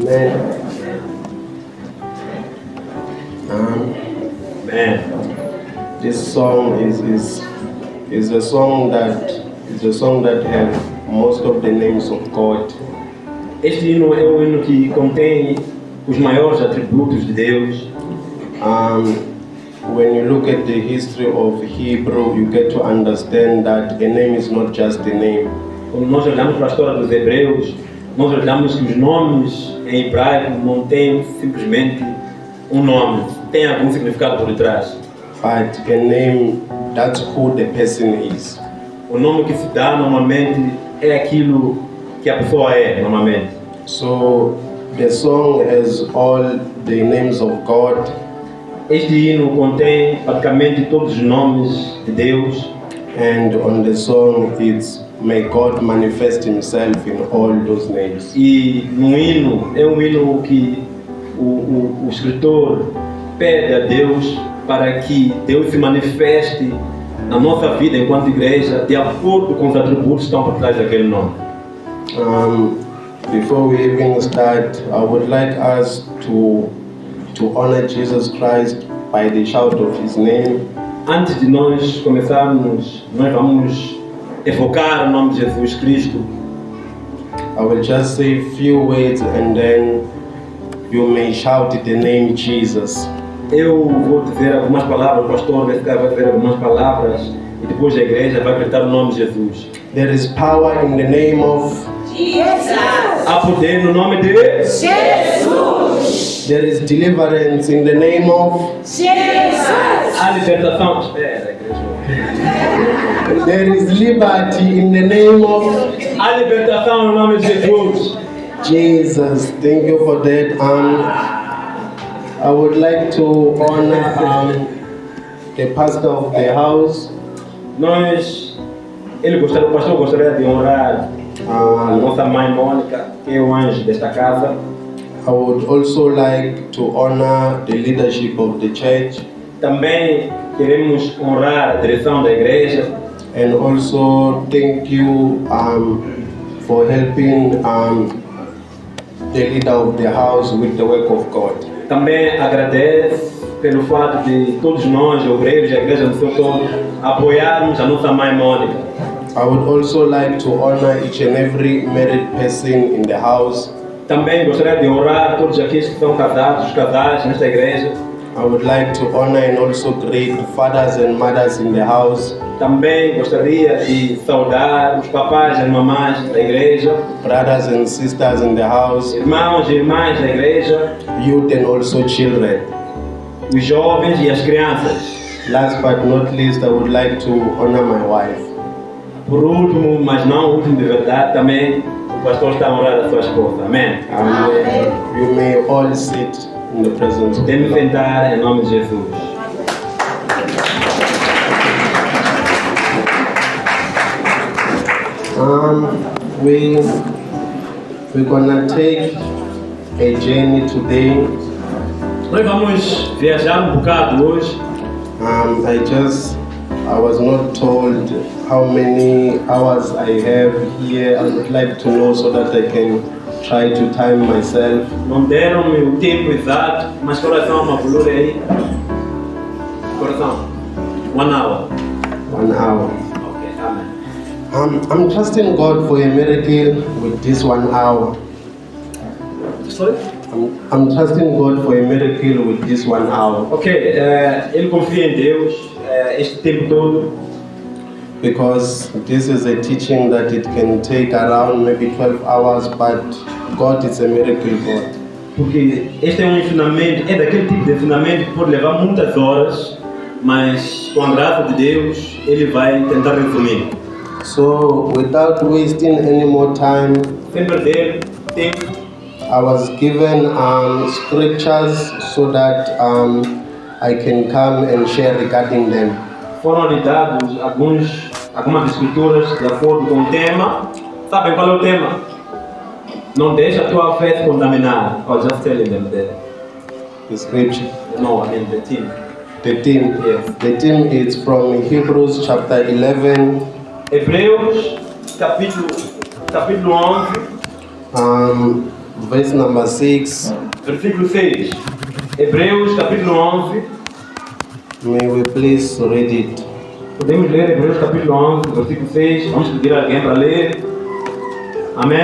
Amen. Amen. This song is a song that has most of the names of God. Este hino é um hino que contém os maiores atributos de Deus. When you look at the history of Hebrew, you get to understand that a name is not just a name. Quando nós olhamos para a história dos hebreus, nós olhamos que os nomes em hebraico não têm simplesmente um nome, tem algum significado por detrás. But a name, that's who the person is. O nome que se dá normalmente é aquilo que a pessoa é normalmente. So the song has all the names of God. Este hino contém praticamente todos os nomes de Deus. And on the song it's may God manifest himself in all those names. E no hino, é um hino que o escritor pede a Deus para que Deus se manifeste na nossa vida enquanto igreja de acordo com os atributos que estão por trás daquele nome. Before we even start, I would like us to honor Jesus Christ by the shout of his name. Antes de nós começarmos, nós vamos evocar o nome de Jesus Cristo. I will just say a few words and then you may shout the name Jesus. Eu vou dizer algumas palavras, o pastor vai dizer algumas palavras e depois a igreja vai gritar o nome de Jesus. There is power in the name of Jesus. Há poder no nome de Jesus. There is deliverance in the name of Jesus. Há libertação. Espera, igreja. There is liberty in the name of Há libertação no nome de Jesus. Jesus. Thank you for that. I would like to honor the pastor of the house. O pastor gostaria de honrar a nossa mãe Mônica, que é o anjo desta casa. I would also like to honor the leadership of the church. Também queremos honrar a direção da igreja. And also thank you for helping the leader of the house with the work of God. Também agradece pelo fato de todos nós, obreiros da igreja no seu todo, apoiarmos a nossa mãe Mônica. I would also like to honor each and every married person in the house. Também gostaria de honrar todos aqueles que são casados, os casais nesta igreja. I would like to honor and also greet fathers and mothers in the house. Também gostaria de saudar os papais e mamães da igreja, Brothers and sisters in the house, irmãos e irmãs da igreja, youth and also children. os jovens e as crianças. Last but not least, I would like to honor my wife. Por último, mas não último de verdade, também o pastor está a honrar a sua esposa. Amém. You may all sit in the presence of Podemos God. sentar em nome de Jesus. We're gonna take a journey today. Nós vamos viajar bocado hoje. I was not told how many hours I have here. I would like to know so that I can try to time myself. Não deram-me o tempo exato, mas coração, uma bolura aí. Coração, 1 hour. 1 hour. Ok, amém. I'm trusting God for a miracle with this 1 hour. Sorry? I'm trusting God for a miracle with this 1 hour. Ok, ele confia em Deus este tempo todo. Because this is a teaching that it can take around maybe 12 hours, but God is a miracle God. Porque este é um ensinamento, é daquele tipo de ensinamento que pode levar muitas horas, mas com a graça de Deus, ele vai tentar resumir. So without wasting any more time, Sem perder tempo, I was given scriptures so that I can come and share regarding them. foram lhe dados algumas escrituras de acordo com o tema. Sabem qual é o tema? Não deixa a tua fé se contaminar. I'll just tell them The scripture. No, I mean the theme. The theme. Yes. The theme is from Hebrews chapter 11. Hebreus, capítulo 11. verse number 6. Versículo 6. Hebreus capítulo 11. May we please read it? Podemos ler Hebreus capítulo 11, versículo 6. Vamos pedir a alguém para ler. Amém.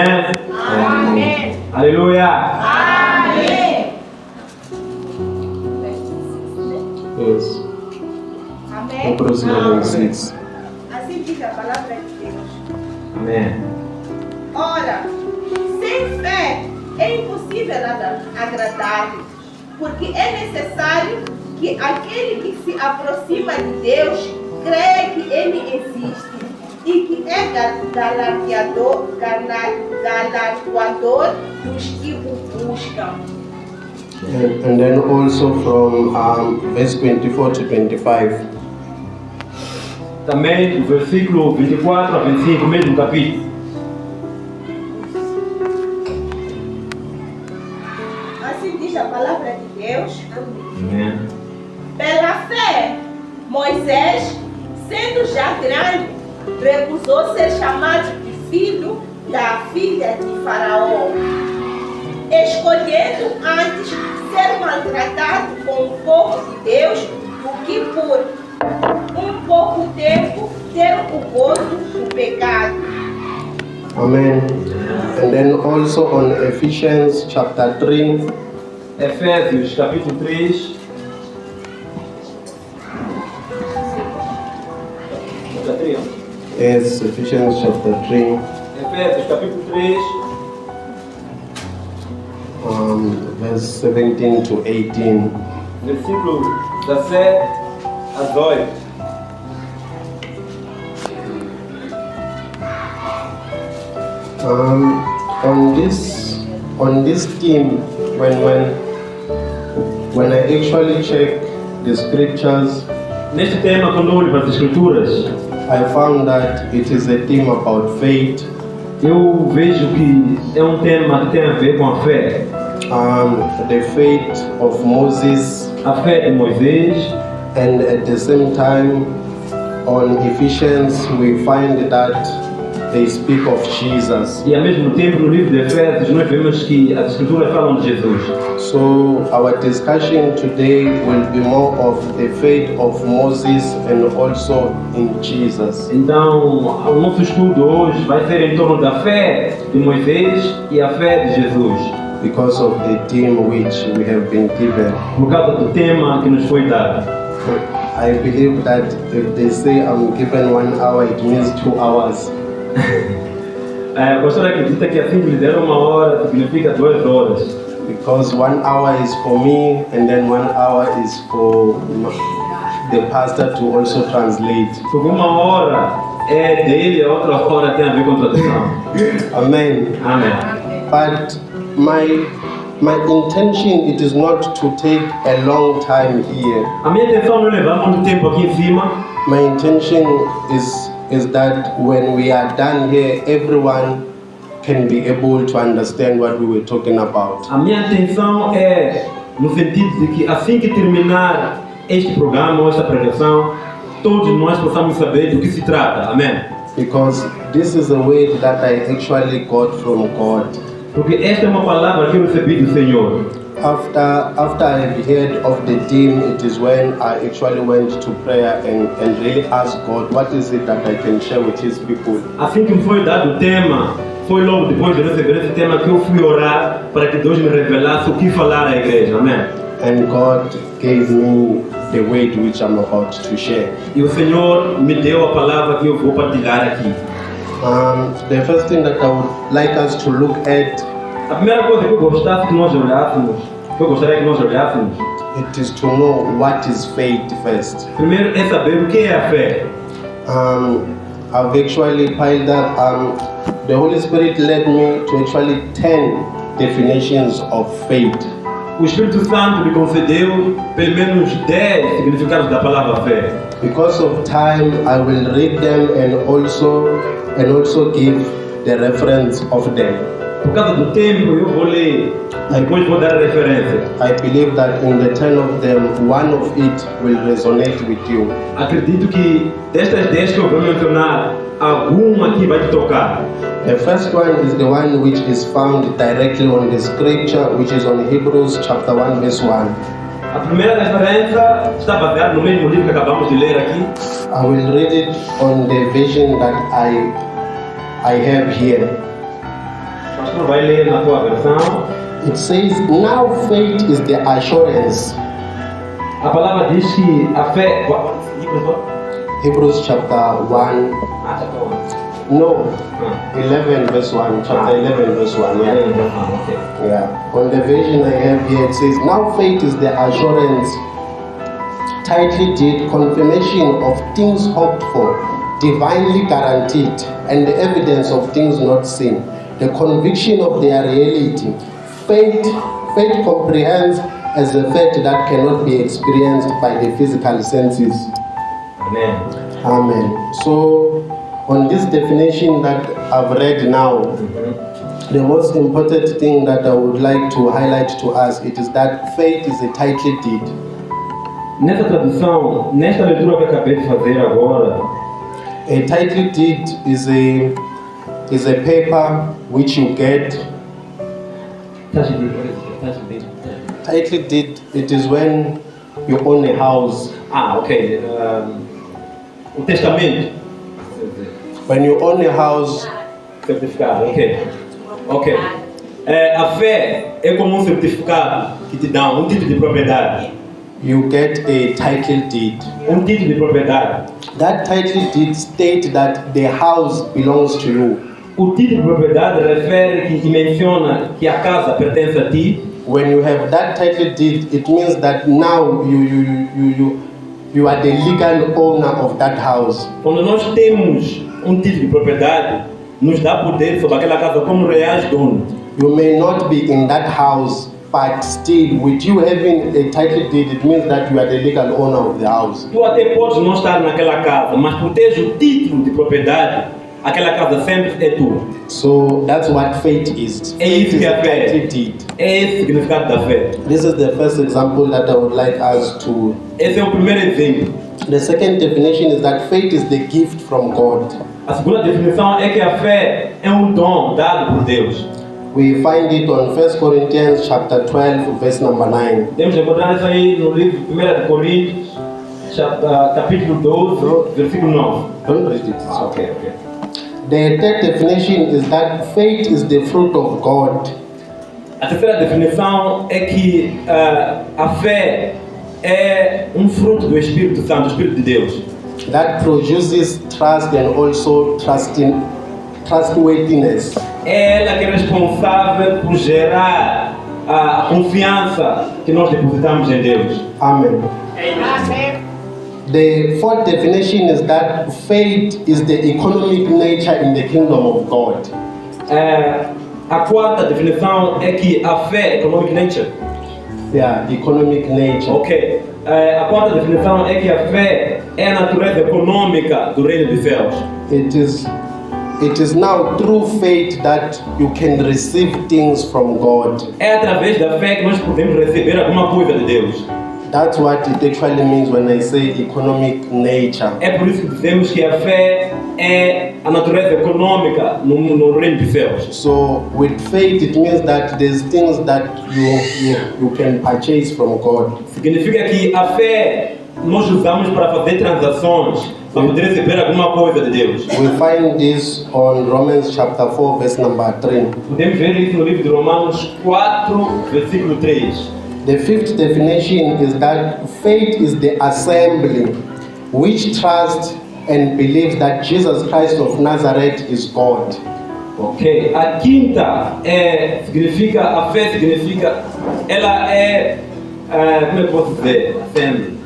Amém. Aleluia. Amém. Yes. Amém. Hebrews 11:6. Assim diz a palavra de Deus. Amém. Ora, sem fé é impossível agradar-lhe, porque é necessário que aquele que se aproxima de Deus creia que Ele existe e que é galardoador dos que o buscam. And then also from verse 24 to 25. Também o versículo 24 a 25, mesmo capítulo. Assim diz a palavra de Deus. Amém. Pela fé, Moisés, sendo já grande, recusou ser chamado de filho da filha de Faraó, escolhendo antes ser maltratado com o povo de Deus do que por um pouco tempo ter o gozo do pecado. Amen. And then also on Ephesians chapter 3. Efésios capítulo 3. Yes, Ephesians chapter 3. Efésios capítulo 3. Verse 17 to 18. Versículo 17 a 18. On this theme, when I actually check the scriptures, Neste tema, quando olho para as Escrituras, I found that it is a theme about faith, eu vejo que é um tema que tem a ver com a fé. the faith of Moses, A fé de Moisés, and at the same time, on Ephesians, we find that they speak of Jesus. e ao mesmo tempo no livro de Efésios nós vemos que as Escrituras falam de Jesus. So our discussion today will be more of the faith of Moses and also in Jesus. Então, o nosso estudo hoje vai ser em torno da fé de Moisés e a fé de Jesus, Because of the theme which we have been given. por causa do tema que nos foi dado. I believe that if they say I'm given 1 hour, it means 2 hours. O pastor acredita que assim que lhe deram 1 hora significa 2 horas. Because 1 hour is for me and then 1 hour is for the pastor to also translate. Porque 1 hora é dele, a outra hora tem a ver com tradução. Amen. Amém. But my intention, it is not to take a long time here. A minha intenção não é levar muito tempo aqui em cima. My intention is that when we are done here, everyone can be able to understand what we were talking about. A minha intenção é no sentido de que assim que terminar este programa ou esta pregação, todos nós possamos saber do que se trata. Amém. Because this is a word that I actually got from God. Porque esta é uma palavra que eu recebi do Senhor. After I've heard of the theme, it is when I actually went to prayer and really asked God, what is it that I can share with His people? Assim que me foi dado o tema, foi logo depois de receber esse tema que eu fui orar para que Deus me revelasse o que falar à igreja. Amém. And God gave me the word which I'm about to share. E o Senhor me deu a palavra que eu vou partilhar aqui. The first thing that I would like us to look at, A primeira coisa que eu gostaria que nós olhássemos, it is to know what is faith first. primeiro é saber o que é a fé. I've actually piled up, the Holy Spirit led me to actually 10 definitions of faith. O Espírito Santo me concedeu pelo menos 10 significados da palavra fé. Because of time, I will read them and also give the reference of them. Por causa do tempo, eu vou ler, depois vou dar a referência. I believe that in the 10 of them, one of it will resonate with you. Acredito que destas 10 que eu vou mencionar, alguma que vai te tocar. The first one is the one which is found directly on the scripture, which is on Hebrews chapter 1 verse 1. A primeira referência está baseada no mesmo livro que acabamos de ler aqui. I will read it on the version that I have here. O pastor vai ler na tua versão. It says, now faith is the assurance. A palavra diz que a fé... Hebrews chapter 1, no, 11 verse 1, chapter 11 verse 1, yeah. Okay. Yeah. On the version I have here, it says, now faith is the assurance, tightly did, confirmation of things hoped for, divinely guaranteed, and the evidence of things not seen, the conviction of their reality. Faith comprehends as a fact that cannot be experienced by the physical senses. Amen. Amen. So, on this definition that I've read now, the most important thing that I would like to highlight to us, it is that faith is a tightly deed. Nessa tradução, nesta leitura que eu acabei de fazer agora, A tightly deed is a paper which you get. Tightly deed, it is when you own a house. Ok. O testamento. When you own a house, Certificado, ok. A fé é como um certificado que te dá um título de propriedade. you get a title deed. Um título de propriedade. That title deed states that the house belongs to you. O título de propriedade refere e menciona que a casa pertence a ti. When you have that title deed, it means that now you are the legal owner of that house. Quando nós temos um título de propriedade, nos dá poder sobre aquela casa como reais dono. You may not be in that house, but still, with you having a title deed, it means that you are the legal owner of the house. Tu até podes não estar naquela casa, mas por teres o título de propriedade, aquela casa sempre é tua. So that's what faith is. É Faith isso is que é a a fé. title deed. É esse o significado da fé. This is the first example that I would like us to. Esse é o primeiro exemplo. The second definition is that faith is the gift from God. A segunda definição é que a fé é um dom dado por Deus. We find it on 1 Corinthians chapter 12, verse number 9. Temos encontrar isso aí no livro 1 Coríntios, capítulo 12, versículo 9. Don't read it. Ok. The third definition is that faith is the fruit of God. A terceira definição é que a fé é um fruto do Espírito Santo, do Espírito de Deus. That produces trust and also trustworthiness. É ela que é responsável por gerar a confiança que nós depositamos em Deus. Amen. Amém. The fourth definition is that faith is the economic nature in the kingdom of God. A quarta definição é que a fé é economic nature. Yeah, economic nature. Ok. A quarta definição é que a fé é a natureza econômica do reino dos céus. It is now through faith that you can receive things from God. É através da fé que nós podemos receber alguma coisa de Deus. That's what it actually means when I say economic nature. É por isso que dizemos que a fé é a natureza econômica no reino dos céus. So with faith it means that there's things that you can purchase from God. Significa que a fé nós usamos para fazer transações, para poder receber alguma coisa de Deus. We find this on Romans chapter 4 verse number 3. Podemos ver isso no livro de Romanos 4, versículo 3. The fifth definition is that faith is the assembly which trusts and believes that Jesus Christ of Nazareth is God. Ok. A quinta significa, a fé significa, ela é, como é que eu posso dizer? Assembly.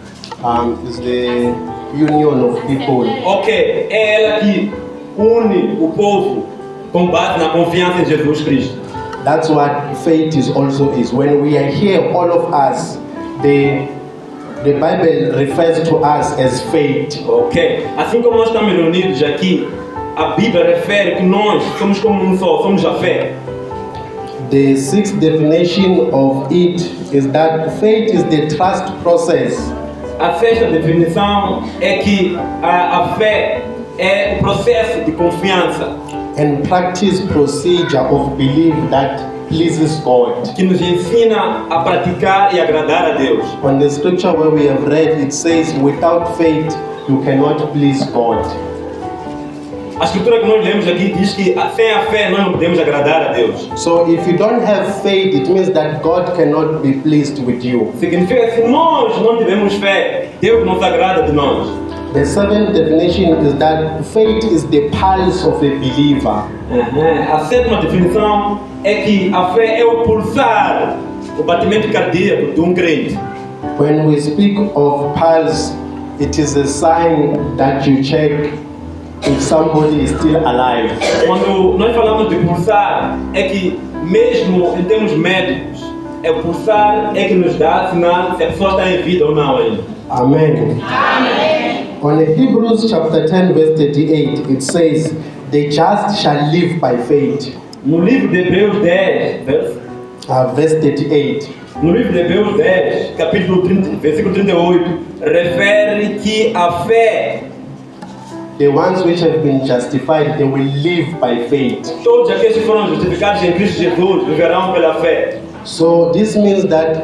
Is the union of people. Ok. É ela que une o povo com base na confiança em Jesus Cristo. That's what faith is also is. When we are here, all of us, the Bible refers to us as faith. Ok. Assim como nós estamos reunidos aqui, a Bíblia refere que nós somos como um só, somos a fé. The sixth definition of it is that faith is the trust process. A sexta definição é que a fé é o processo de confiança and practice procedure of belief that pleases God. que nos ensina a praticar e agradar a Deus. On the scripture where we have read, it says, without faith, you cannot please God. A escritura que nós lemos aqui diz que sem a fé nós não podemos agradar a Deus. So if you don't have faith, it means that God cannot be pleased with you. Significa que se nós não tivermos fé, Deus não se agrada de nós. The seventh definition is that faith is the pulse of a believer. A sétima definição é que a fé é o pulsar, o batimento cardíaco de um crente. When we speak of pulse, it is a sign that you check if somebody is still alive. Quando nós falamos de pulsar, é que mesmo em termos médicos, o pulsar é que nos dá sinal se a pessoa está em vida ou não ainda. Amen. On Hebrews chapter 10 verse 38, it says, the just shall live by faith. No livro de Hebreus 10, Verse 38. no livro de Hebreus 10, capítulo 30, versículo 38, refere que a fé, The ones which have been justified, they will live by faith. todos aqueles que foram justificados em Cristo Jesus viverão pela fé. So this means that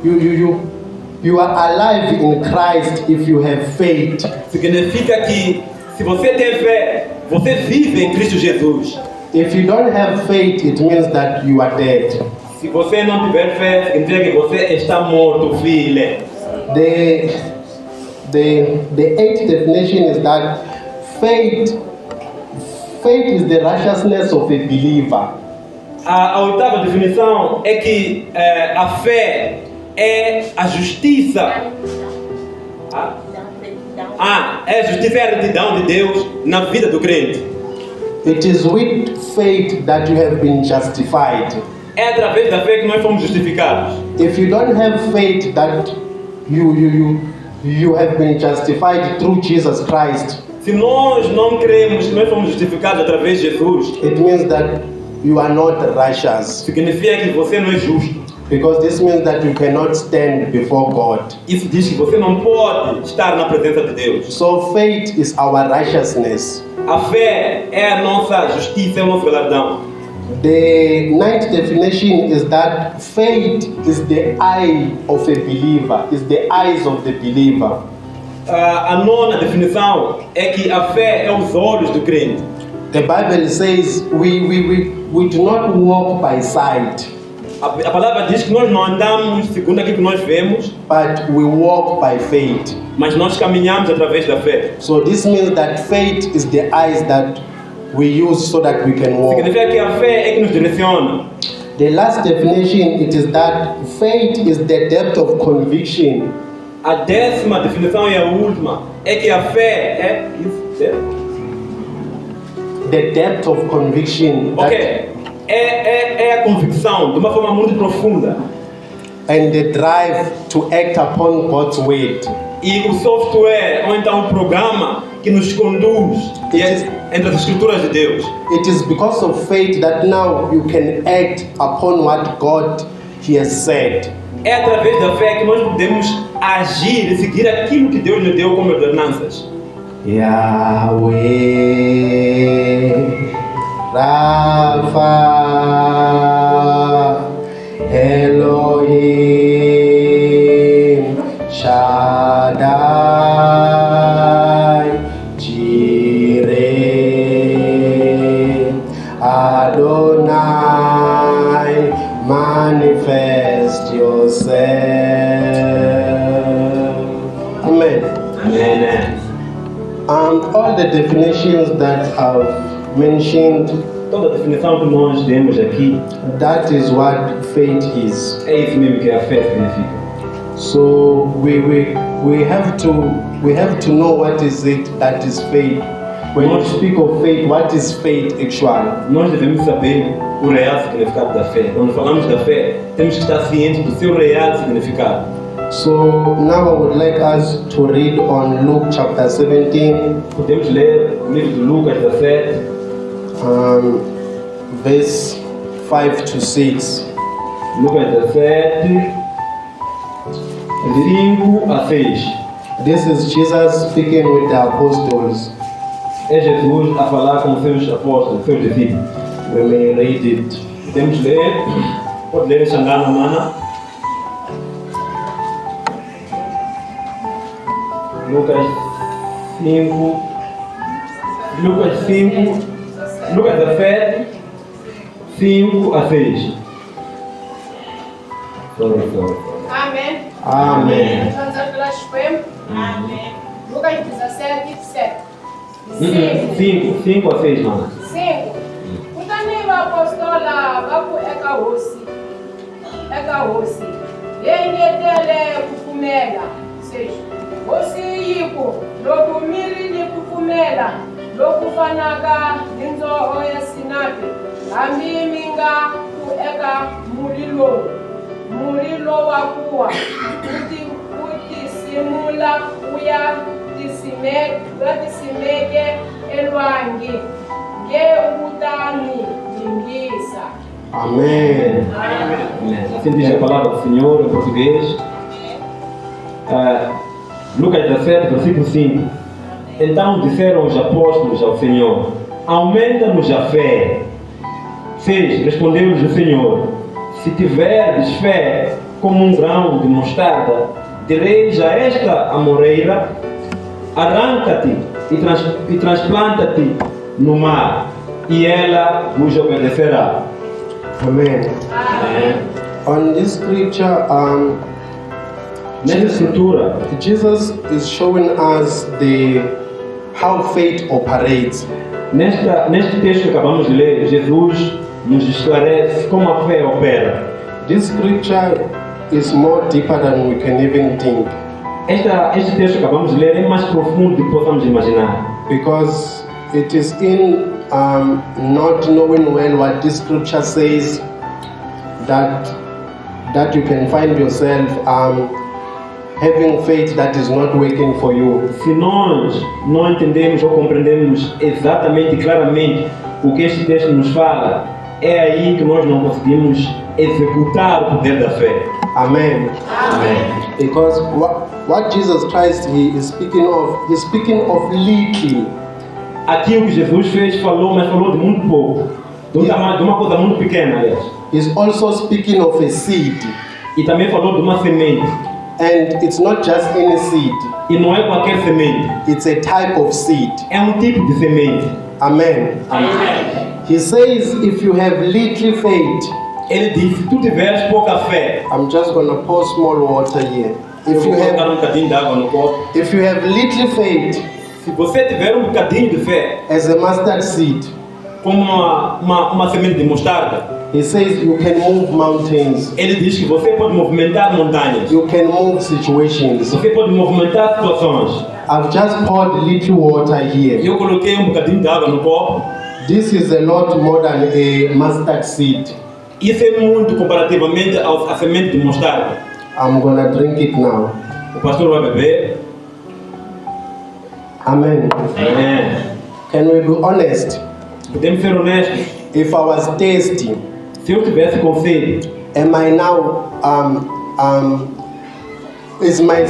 you are alive in Christ if you have faith. Significa que se você tem fé, você vive em Cristo Jesus. If you don't have faith, it means that you are dead. Se você não tiver fé, significa que você está morto, filho. The eighth definition is that faith is the righteousness of a believer. A oitava definição é que a fé é a justiça. É a justiça e a retidão de Deus na vida do crente. It is with faith that you have been justified. É através da fé que nós fomos justificados. If you don't have faith that you have been justified through Jesus Christ, Se nós não cremos que nós fomos justificados através de Jesus, it means that you are not righteous. significa que você não é justo. Because this means that you cannot stand before God. Isso diz que você não pode estar na presença de Deus. So faith is our righteousness. A fé é a nossa justiça, é o nosso galardão. The ninth definition is that faith is the eye of a believer, is the eyes of the believer. A nona definição é que a fé é os olhos do crente. The Bible says we do not walk by sight, A palavra diz que nós não andamos segundo aquilo que nós vemos, but we walk by faith. mas nós caminhamos através da fé. So this means that faith is the eyes that we use so that we can walk. Significa que a fé é que nos direciona. The last definition, it is that faith is the depth of conviction. A décima definição e a última é que a fé é isso. The depth of conviction that, Ok. É a convicção de uma forma muito profunda. and the drive to act upon God's word. E o software, ou então o programa que nos conduz entre as escrituras de Deus. It is because of faith that now you can act upon what God He has said. É através da fé que nós podemos agir e seguir aquilo que Deus nos deu como ordenanças. Yahweh Rapha Elohim Shaddai Jireh Adonai manifest yourself. Amen. Amém. All the definitions that I've mentioned, Toda a definição que nós demos aqui, that is what faith is. é isso mesmo que a fé significa. So we have to know what is it that is faith. When you speak of faith, what is faith actually? Nós devemos saber o real significado da fé. Quando falamos da fé, temos que estar cientes do seu real significado. So now I would like us to read on Luke chapter 17, Podemos ler o livro de Lucas 17, verse 5 to 6. Lucas 17, 5 a 6. This is Jesus speaking with the apostles. É Jesus a falar com os seus apóstolos, seus discípulos. We may read it. Temos que ler, pode ler esse andar na mana. Lucas 5, Lucas 17, 5 a 6. Amém. Amen. Vamos apelar Supremo. Amém. Lucas 17, 7. 5 a 6, mano. 5. Kutani vapostola vaku eka hosi yengetele kufumela 6. Hosi yiku lokumiri ni kufumela lokufanaka ninzoho ya sinape hambi minga ku eka mulilo wakuwa kuti simula uya tisimeke elwangi ngeutani lingisa. Amen. Assim diz a palavra do Senhor em português. Lucas 17, versículo 5. Então disseram os apóstolos ao Senhor: aumenta-nos a fé. 6. Respondeu-lhes o Senhor: se tiverdes fé como um grão de mostarda, direis a esta amoreira: arranca-te e transplanta-te no mar, e ela vos obedecerá. Amen. On this scripture, Nesta escritura, Jesus is showing us how faith operates. neste texto que acabamos de ler, Jesus nos esclarece como a fé opera. This scripture is more deeper than we can even think, Este texto que acabamos de ler é mais profundo do que possamos imaginar. because it is in not knowing well what this scripture says that you can find yourself having faith that is not working for you. Se nós não entendemos ou compreendemos exatamente e claramente o que este texto nos fala, é aí que nós não conseguimos executar o poder da fé. Amen. Amém. Because what Jesus Christ he's speaking of little. Aquilo que Jesus fez, mas falou de muito pouco. De uma coisa muito pequena, aliás. He's also speaking of a seed. E também falou de uma semente. And it's not just any seed, E não é qualquer semente. it's a type of seed. É um tipo de semente. Amen. Amém. He says, if you have little faith, Ele diz, se tu tiveres pouca fé, I'm just going to pour small water here. eu If vou you colocar have, bocadinho de água no copo. if you have little faith Se você tiver bocadinho de fé, as a mustard seed, como uma semente de mostarda, he says you can move mountains, ele diz que você pode movimentar montanhas. you can move situations. Você pode movimentar situações. I've just poured little water E here. eu coloquei bocadinho de água no copo. This is a lot more than a mustard seed. Isso é muito comparativamente à semente de mostarda. I'm going to drink it now. O pastor vai beber. Amen. Amém. Can we be honest? Podemos ser honestos. If I was thirsty, Se eu tivesse com sede, am I now is my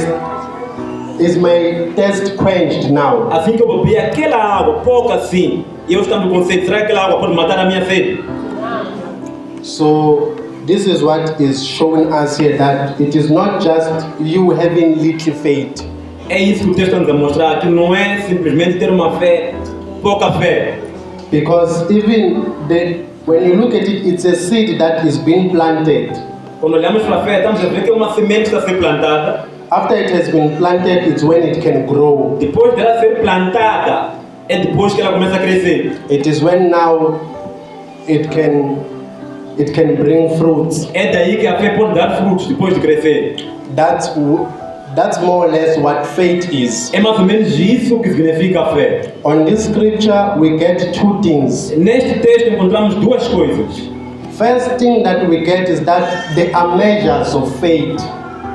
thirst quenched now? assim que eu bebi aquela água, pouca assim, e eu estando com sede, será que aquela água pode matar a minha sede? So this is what is showing us here, that it is not just you having little faith. É isso que o texto está nos a mostrar, que não é simplesmente ter uma fé, pouca fé. Because even when you look at it, it's a seed that is being planted. Quando olhamos para a fé, estamos a ver que é uma semente que está a ser plantada. After it has been planted, it's when it can grow. Depois dela ser plantada, é depois que ela começa a crescer. It is when now it can bring fruits. É daí que a fé pode dar frutos depois de crescer. That's more or less what faith is. É mais ou menos isso que significa a fé. On this scripture, we get two things. Neste texto encontramos duas coisas. First thing that we get is that there are measures of faith.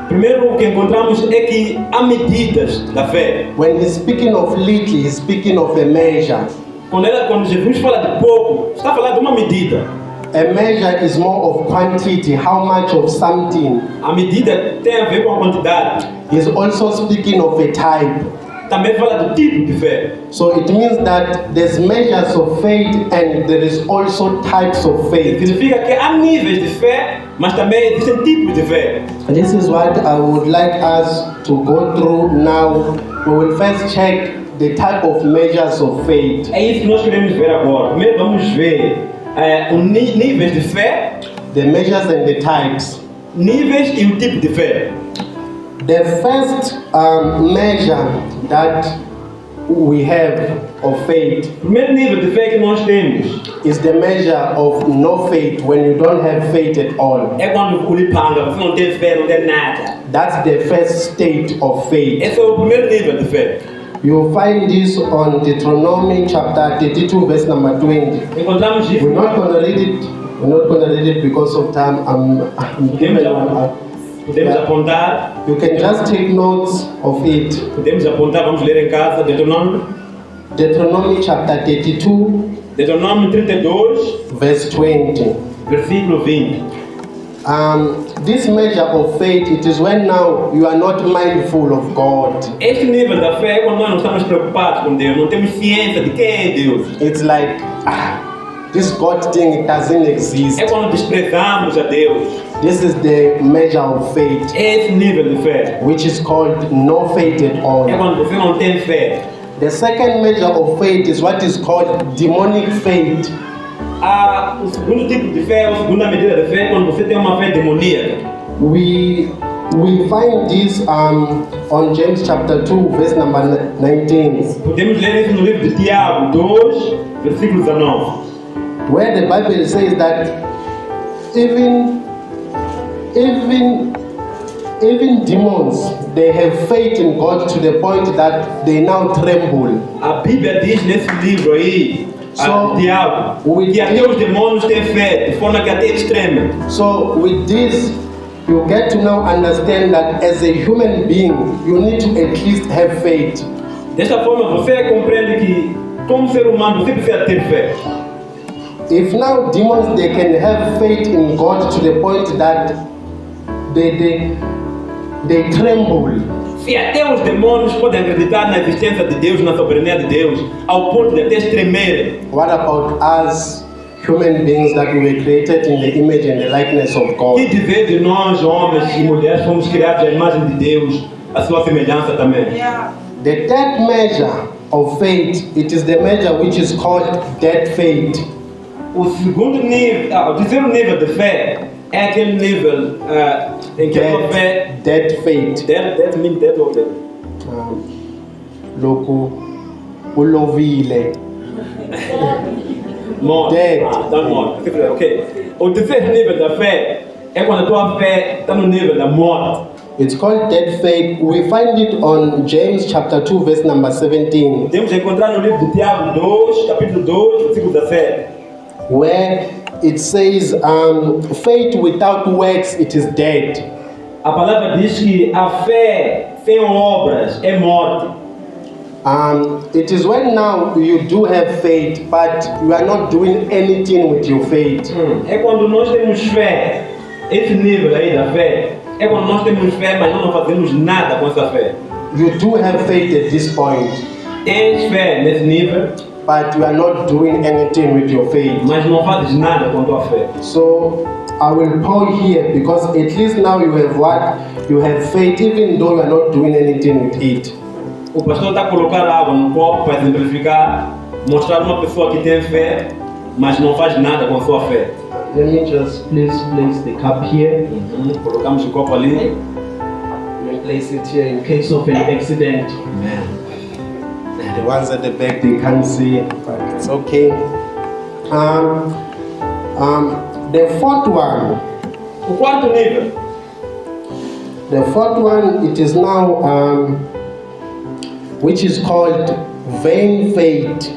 Primeiro, o que encontramos é que há medidas da fé. When he's speaking of little, he's speaking of a measure. Quando Jesus fala de pouco, está falando de uma medida. A measure is more of quantity, how much of something. A medida tem a ver com a quantidade. He's also speaking of a type. também fala do tipo de fé. So it means that there's measures of faith and there is also types of faith. Significa que há níveis de fé, mas também existem tipos de fé. This is what I would like us to go through now. We will first check the type of measures of faith. É isso que nós queremos ver agora. Primeiro vamos ver níveis de fé, The measures and the types. níveis e o tipo de fé. The first measure that we have of faith O primeiro nível de fé que nós temos is the measure of no faith, when you don't have faith at all. é quando o lipanga, você não tem fé, não tem nada. That's the first state of faith. Esse é o primeiro nível de fé. You'll find this on Deuteronomy chapter 32, verse number 20. Encontramos isso. We're not going to read it. We're not going to read it because of time. I'm giving Podemos apontar, You can just take notes of it. podemos apontar, vamos ler em casa, Deuteronômio Chapter 32, Deuteronômio 32, verse 20. versículo 20. This measure of faith, it is when now you are not mindful of God. Este nível da fé é quando nós não estamos preocupados com Deus, não temos ciência de quem é Deus. It's like, this God thing, it doesn't exist. É quando desprezamos a Deus. This is the measure of faith, É esse nível de fé. which is called no faith at É all. quando você não tem fé. The second measure of faith is what is called demonic faith. O segundo tipo de fé, a segunda medida de fé, é quando você tem uma fé demoníaca. We find this on James chapter 2, verse number 19, Podemos ler isso no livro de Tiago 2, versículo 19. where the Bible says that even demons, they have faith in God to the point that they now tremble. A Bíblia diz nesse livro aí, So, Tiago, we- que até os demônios têm fé, de forma que até eles tremem. So with this, you get to now understand that as a human being, you need to at least have faith. Desta forma, você compreende que, como ser humano, você precisa ter fé. If now demons, they can have faith in God to the point that they tremble. Se até os demônios podem acreditar na existência de Deus, na soberania de Deus, ao ponto de até se tremerem, What about us human beings that we were created in the image and the likeness of que God? dizer de nós, homens e mulheres, fomos criados à imagem de Deus, à sua semelhança também? The third measure of faith, it is the measure which is called dead faith. O segundo nível, o terceiro nível de fé é aquele nível em que a tua fé Dead faith. dead means dead or dead. Loku ulovile. Morte. Dead. Está morto. Ok. O terceiro nível da fé é quando a tua fé está no nível da morte. It's called dead faith. We find it on James chapter 2, verse number 17, Podemos encontrar no livro de Tiago 2, capítulo 2, versículo 17. where it says, faith without works, it is dead. A palavra diz que a fé sem obras é morte. It is when now you do have faith, but you are not doing anything with your faith. É quando nós temos fé, esse nível aí da fé, é quando nós temos fé, mas nós não fazemos nada com essa fé. You do have faith at this point, Tens fé nesse nível, but you are not doing anything with your faith. mas não fazes nada com a tua fé. So I will pause here because at least now you have what? You have faith even though you are not doing anything with it. O pastor está a colocar água no copo para exemplificar, mostrar uma pessoa que tem fé, mas não faz nada com a sua fé. Let me just please place the cup here. Colocamos o copo ali. We'll place it here in case of an accident. The ones at the back they can't see, but it's okay. The fourth one. O quarto nível, The fourth one, it is now, which is called vain faith.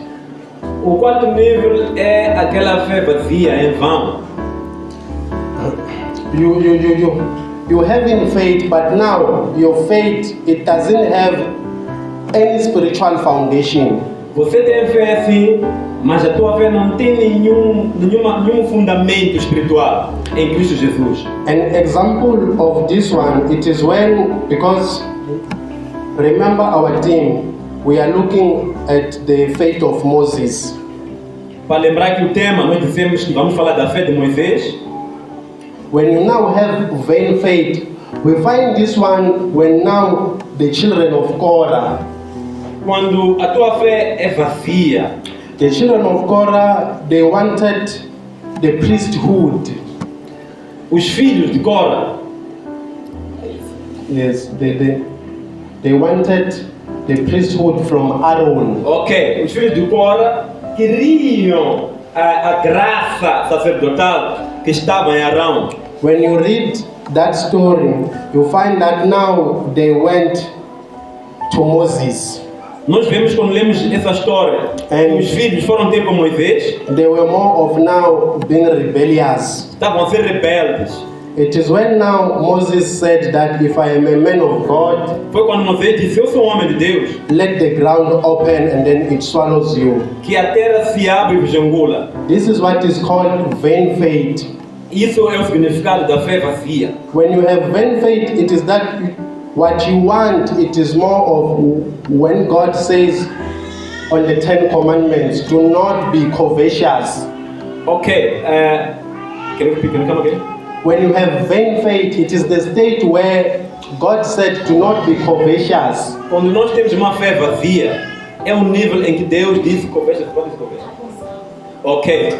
o quarto nível é aquela fé vazia, em vão. You having faith, but now your faith, it doesn't have any spiritual foundation. Você tem fé sim, mas a tua fé não tem nenhum fundamento espiritual em Cristo Jesus. An example of this one, it is when, because remember our team, we are looking at the faith of Moses. Para lembrar que o tema, nós dissemos que vamos falar da fé de Moisés. When you now have vain faith, we find this one when now the children of Korah, Quando a tua fé é vazia, the children of Korah, they wanted the priesthood. os filhos de Cora, Yes, they wanted the priesthood from Aaron. ok, os filhos de Cora queriam a graça sacerdotal que estava em Arão. When you read that story, you find that now they went to Moses. Nós vemos quando lemos essa história, que os filhos foram ter com Moisés, They were more of now being rebellious. estavam a ser rebeldes. It is when now Moses said that if I am a man of God, Foi quando Moisés disse, eu sou um homem de Deus, let the ground open and then it swallows you. que a terra se abre e vos engula. This is what is called vain faith. Isso é o significado da fé vazia. When you have vain faith, it is that what you want, it is more of when God says on the 10 Commandments, do not be covetous. Ok, can you come again? When you have vain faith, it is the state where God said, do not be covetous. Quando nós temos uma fé vazia, é um nível em que Deus disse conversa. Ok,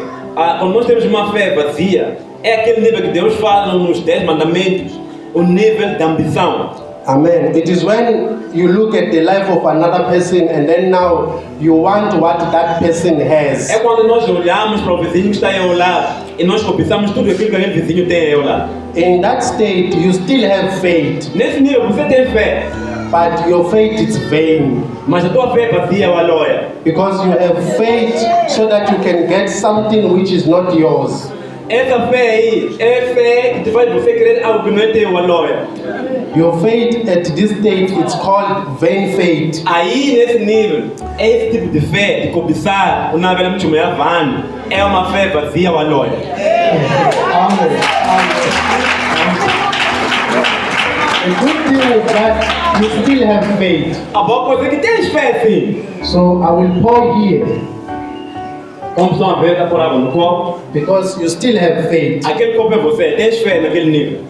quando nós temos uma fé vazia, é aquele nível que Deus fala nos 10 mandamentos, o nível da ambição. Amen. It is when you look at the life of another person and then now you want what that person has. É quando nós olhamos para o vizinho que está aí ao lado e nós cobiçamos tudo aquilo que aquele vizinho tem aí ao lado. In that state, you still have faith, Nesse nível você tem fé, but your faith is vain. mas a tua fé é vazia ou aloia. Because you have faith so that you can get something which is not yours. Essa fé aí é fé que te faz você querer algo que não é teu, aloia. Your faith at this state, it's called vain faith. Aí nesse nível, é esse tipo de fé, de cobiçar, o navio muito meio van, é uma fé vazia ou aloia. Amen. The good thing is that you still have faith. A boa coisa é que tens fé sim. So I will pour here Como estão a ver, está por água no copo. because you still have faith. Aquele copo é você, tens fé naquele nível.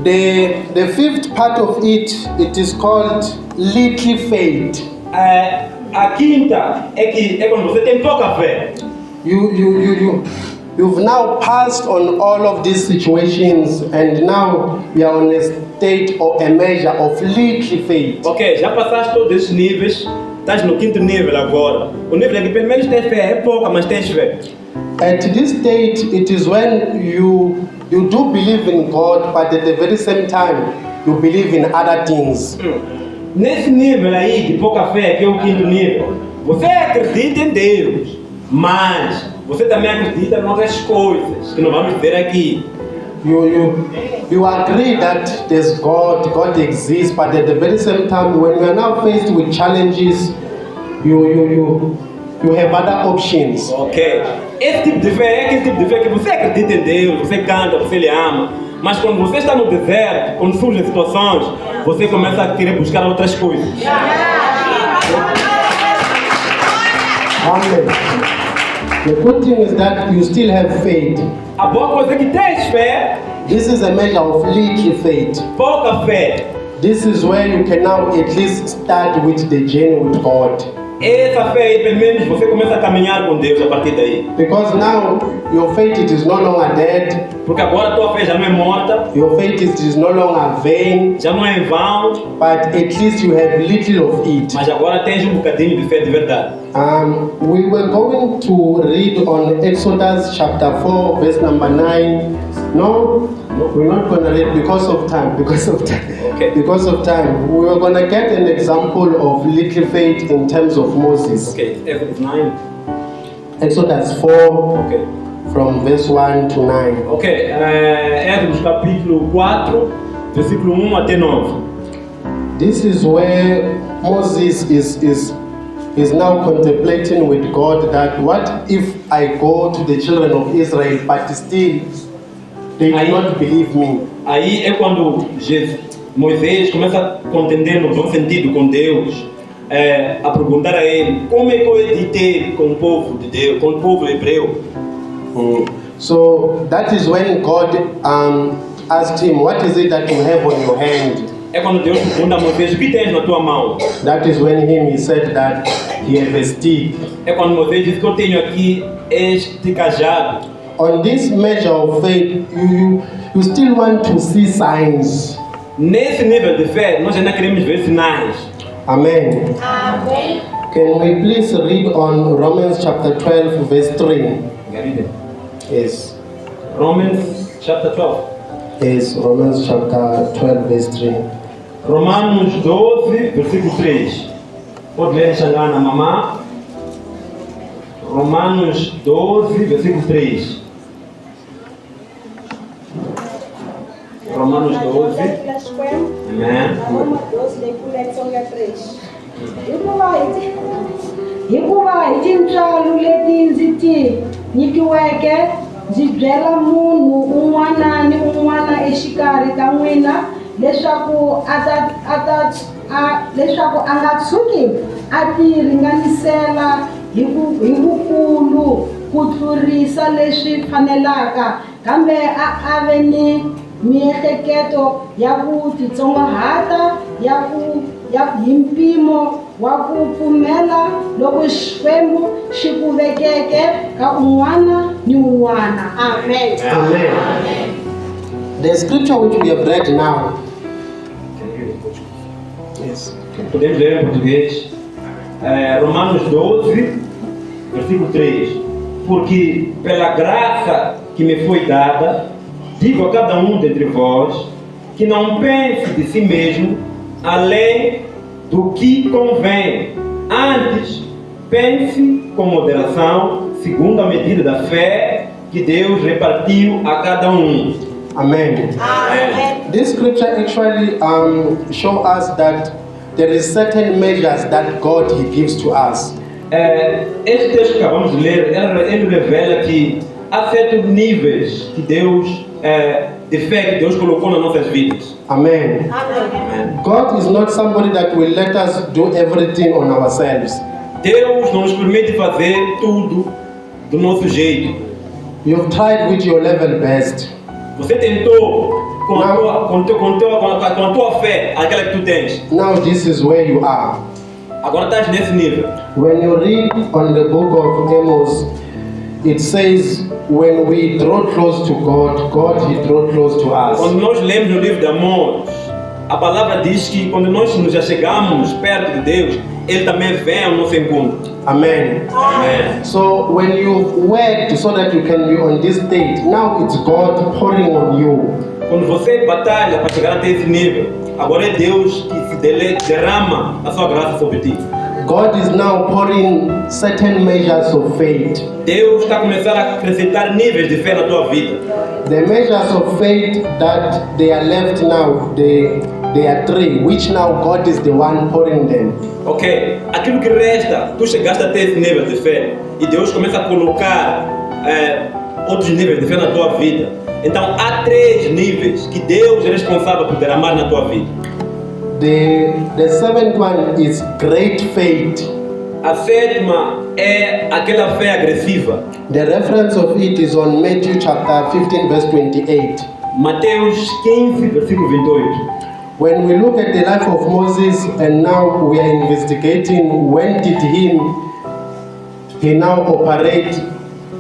The fifth part of it, it is called little faith. A quinta é quando você tem pouca fé. You've now passed on all of these situations and now you are on a state or a measure of little faith. Ok, já passaste todos esses níveis, estás no quinto nível agora. O nível é que pelo menos tens fé, é pouca, mas tens fé. At this state, it is when you do believe in God, but at the very same time, you believe in other things. Nesse nível aí de pouca fé, que é o quinto nível, você acredita em Deus, mas você também acredita em outras coisas que não vamos ver aqui. You agree that there's God exists, but at the very same time, when you are now faced with challenges, you have other options. Ok. Esse tipo de fé é aquele tipo de fé que você acredita em Deus, você canta, você lhe ama, mas quando você está no deserto, quando surgem situações, você começa a querer buscar outras coisas. Amen. The good thing is that you still have faith. A boa coisa é que tens fé, This is a measure of little faith. pouca fé. This is where you can now at least start with the journey with God. Essa fé aí, pelo menos, você começa a caminhar com Deus a partir daí. Because now your faith it is no longer dead. Porque agora a tua fé já não é morta, Your faith it is no longer vain. já não é em vão, But at least you have little of it. mas agora tens um bocadinho de fé de verdade. We were going to read on Exodus chapter 4, verse number 9. No, we're not going to read because of time. Okay. Because of time. We were going to get an example of little faith in terms of Moses. Ok, Exodus 9. Exodus 4, Ok. from verse 1 to 9. Ok, Exodus capítulo 4, versículo 1 até 9. This is where Moses is now contemplating with God that what if I go to the children of Israel, but still they do not believe me. Aí é quando Moisés começa a contender no bom sentido com Deus. a perguntar a ele como é que eu hei de ter com o povo de Deus, com o povo hebreu. So that is when God asked him, what is it that you have on your hand? É quando Deus pergunta a Moisés, o que tens na tua mão? That is when he said that he has a stick. É quando Moisés diz que eu tenho aqui este cajado. On this measure of faith, you still want to see signs. Nesse nível de fé, nós ainda queremos ver sinais. Amen. Amém. Can we please read on Romans chapter 12, verse 3? Yes. Romans chapter 12. Yes, Romans chapter 12, verse 3. Romanos 12, versículo 3. Pode ler em Xangana, mamá. Romanos 12, versículo 3. Romanos 12. Amém. Roma 12 leyi kulekisonga 3 hikuva hi tintswalo leti ndzi ti nyikiweke ndzi byela munhu un'wana ni un'wana exikarhi ka n'wina leswaku leswaku a nga tshuki a ti ringanisela hi vukulu ku tlurisa leswi fanelaka kambe a ve ni miehleketo ya ku titsongahata hi mpimo wa ku pfumela loko Xikwembu xi ku vekeke ka un'wana ni un'wana. Amen. Amen. The scripture which we have read now. Yes. Podemos ler em português. Romanos 12, versículo 3. Porque pela graça que me foi dada, digo a cada um dentre vós, que não pense de si mesmo além do que convém. Antes, pense com moderação, segundo a medida da fé que Deus repartiu a cada um. Amen. Amen. This scripture actually show us that there is certain measures that God He gives to us. Este texto que acabamos de ler, ele revela que há certos níveis que Deus, de fé que Deus colocou nas nossas vidas. Amen. Amém. God is not somebody that will let us do everything on ourselves. Deus não nos permite fazer tudo do nosso jeito. You've tried with your level best. Você tentou com a tua fé, aquela que tu tens. Now this is where you are. Agora estás nesse nível. When you read on the book of Amos, it says, when we draw close to God, God He draw close to us. Quando nós lemos no livro de Amós, a palavra diz que quando nós nos achegamos perto de Deus, Ele também vem ao nosso encontro. Amen. Amém. So when you've worked so that you can be on this state, now it's God pouring on you. Quando você batalha para chegar até esse nível, agora é Deus que se derrama a sua graça sobre ti. God is now pouring certain measures of faith. Deus está começando a acrescentar níveis de fé na tua vida. The measures of faith that they are left now, they are three, which now God is the one pouring them. Ok, aquilo que resta, tu chegaste até esse nível de fé e Deus começa a colocar outros níveis de fé na tua vida. Então há 3 níveis que Deus é responsável por derramar na tua vida. The seventh one is great faith. A 7ª é aquela fé agressiva. The reference of it is on Matthew chapter 15 verse 28. Mateus 15, versículo 28. When we look at the life of Moses and now we are investigating when did he now operate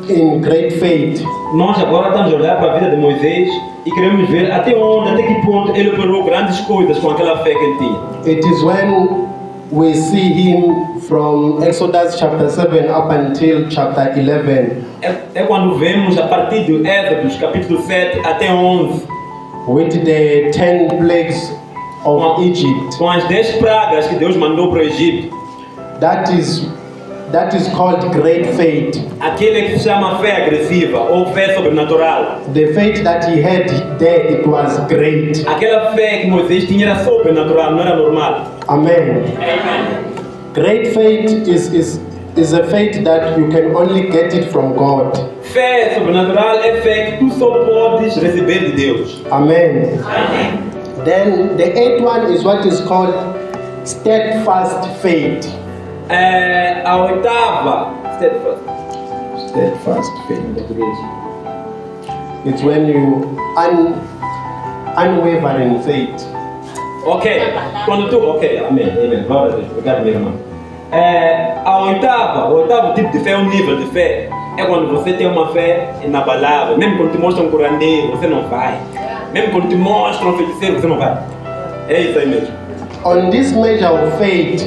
in great faith. Nós agora estamos a olhar para a vida de Moisés e queremos ver até que ponto ele operou grandes coisas com aquela fé que ele tinha. It is when we see him from Exodus chapter 7 up until chapter 11. É quando vemos a partir de Êxodo, capítulo 7 até 11. With the 10 plagues of Egypt. Com as 10 pragas que Deus mandou para o Egito. That is called great faith. Aquele que se chama fé agressiva ou fé sobrenatural. The faith that he had there, it was great. Aquela fé que Moisés tinha era sobrenatural, não era normal. Amen. Amen. Great faith is a faith that you can only get it from God. Fé sobrenatural é fé que tu só podes receber de Deus. Amen. Amém. Then the 8th one is what is called steadfast faith. A oitava, Steadfast faith. em português. It's when you unwavering faith. Ok, quando tu, ok, amém, glória a Deus, obrigado meu irmão. O oitavo tipo de fé, um nível de fé, é quando você tem uma fé inabalável. Mesmo quando te mostram um curandeiro, você não vai. Mesmo quando te mostram um feiticeiro, você não vai. É isso aí mesmo. On this measure of faith,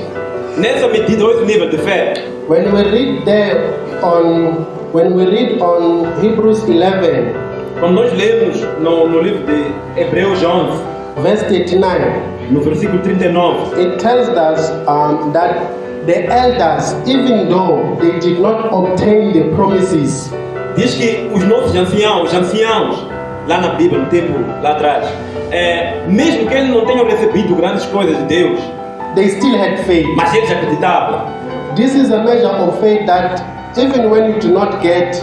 Nessa medida, ou esse nível de fé, when we read on Hebrews 11, quando nós lemos no livro de Hebreus 11, verse 39, no versículo 39, it tells us that the elders, even though they did not obtain the promises, diz que os nossos anciãos, lá na Bíblia, no tempo lá atrás, mesmo que eles não tenham recebido grandes coisas de Deus, they still had faith. mas eles acreditavam. This is a measure of faith that even when you do not get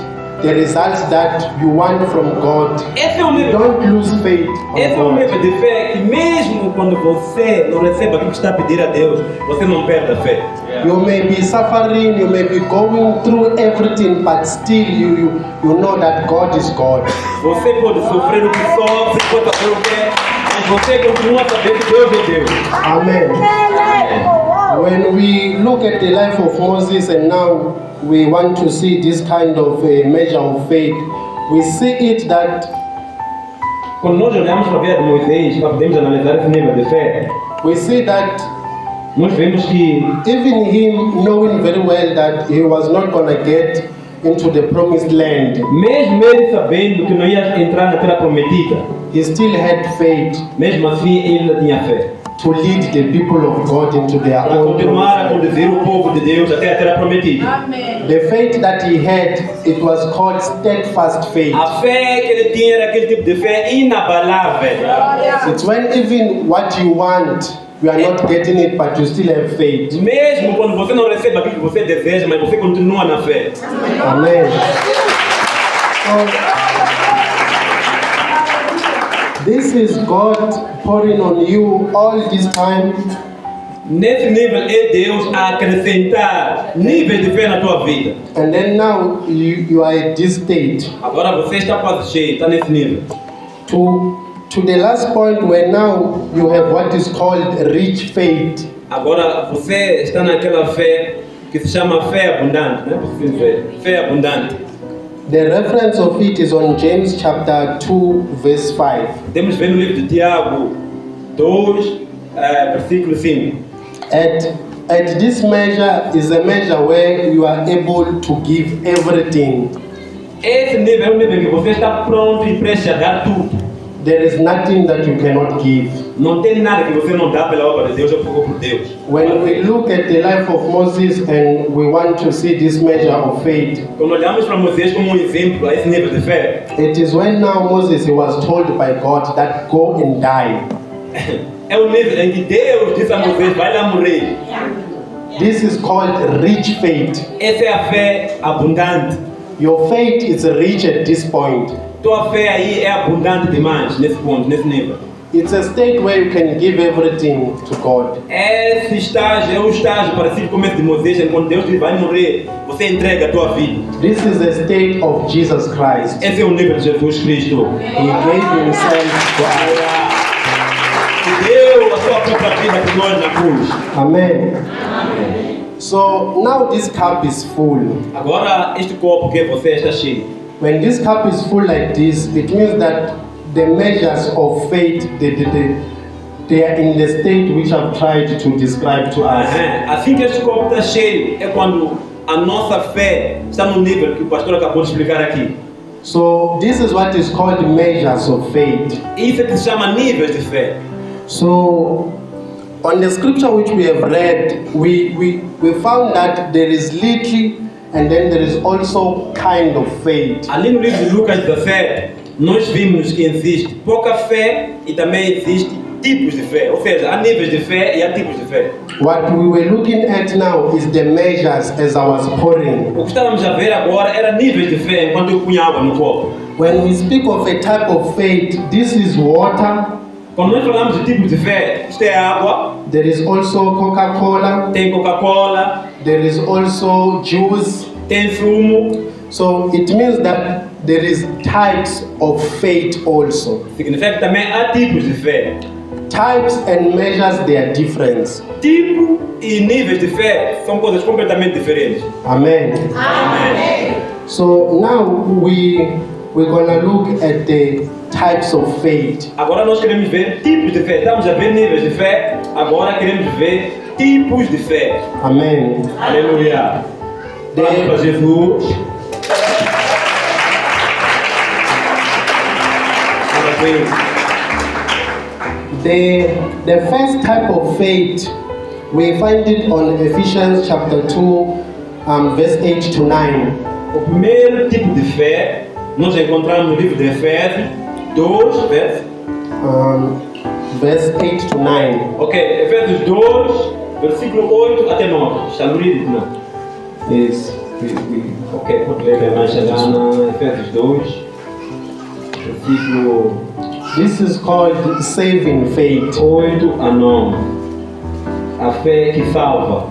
the results that you want from God, Esse é um nível, don't lose faith esse é on um God. nível de fé que mesmo quando você não recebe aquilo que está a pedir a Deus, você não perde a fé. You may be suffering, you may be going through everything, but still you know that God is God. Você pode sofrer o que sofre, pode fazer o que é, mas você continua a saber que Deus é Deus. Amen. When we look at the life of Moses and now we want to see this kind of a measure of faith, we see it that Quando nós olhamos para a vida de Moisés, para podermos analisar esse nível de fé, we see that nós vemos que even him knowing very well that he was not going to get into the promised land, mesmo ele sabendo que não ia entrar na terra prometida, he still had faith mesmo assim ele ainda tinha fé. to lead the people of God into their Para own continuar a promised land. conduzir o povo de Deus até a terra prometida. Amém. The faith that he had, it was called steadfast faith. A fé que ele tinha era aquele tipo de fé inabalável. It's when even what you want, you are not getting it, but you still have faith. Mesmo quando você não recebe aquilo que você deseja, mas você continua na fé. Amen. So, this is God pouring on you all this time. Nesse nível é Deus a acrescentar níveis de fé na tua vida. And then now you are at this state. Agora você está quase cheio, está nesse nível. To the last point where now you have what is called rich faith. Agora você está naquela fé que se chama fé abundante, né? Por assim dizer, fé abundante. The reference of it is on James chapter 2 verse 5. Temos ver no livro de Tiago 2, versículo 5. At this measure is a measure where you are able to give everything. Esse nível é um nível que você está pronto e prestes a dar tudo. There is nothing that you cannot give. Não tem nada que você não dá pela obra de Deus ou por Deus. When we look at the life of Moses and we want to see this measure of faith, Quando olhamos para Moisés como um exemplo a esse nível de fé, it is when now Moses he was told by God that go and die. é um nível em que Deus disse a Moisés, vai lá morrer. This is called rich faith. Essa é a fé abundante. Your faith is rich at this point. Tua fé aí é abundante demais nesse ponto, nesse nível. It's a state where you can give everything to God. Esse estágio é um estágio parecido com esse de Moisés, quando Deus diz vai morrer, você entrega a tua vida. This is the state of Jesus Christ. Esse é o nível de Jesus Cristo. He gave himself to us. Que deu a sua própria vida por nós na cruz. Amen. So now this cup is full. Agora este copo que você está cheio. When this cup is full like this, it means that the measures of faith, they are in the state which I've tried to describe to us. Assim que este copo está cheio, é quando a nossa fé está no nível que o pastor acabou de explicar aqui. So this is what is called measures of faith. Isso é que se chama níveis de fé. So on the scripture which we have read, we found that there is little and then there is also kind of faith. Ali no livro de Lucas 17, nós vimos que existe pouca fé e também existe tipos de fé. Ou seja, há níveis de fé e há tipos de fé. What we were looking at now is the measures as I was pouring. O que estávamos a ver agora era níveis de fé enquanto eu punha água no copo. When we speak of a type of faith, this is water Quando nós falamos de tipos de fé, isto é água, there is also Coca-Cola, tem Coca-Cola, there is also juice. tem sumo. So it means that there is types of faith also. Significa que também há tipos de fé. Types and measures, they are different. Tipo e níveis de fé são coisas completamente diferentes. Amen. Amém. So now we're gonna look at the types of faith. Agora nós queremos ver tipos de fé. Estamos a ver níveis de fé, agora queremos ver tipos de fé. Amen. Aleluia. Glória para Jesus. The first type of faith, we find it on Ephesians chapter 2, verse 8 to 9. O primeiro tipo de fé nós encontramos no livro de Efésios 2, Verse 8 to 9. Ok, Efésios 2, versículo 8 até 9. Está no livro, não? Yes. Ok, pode ler mais chegar na Efésios 2, versículo This is called saving faith. 8 a 9. A fé que salva.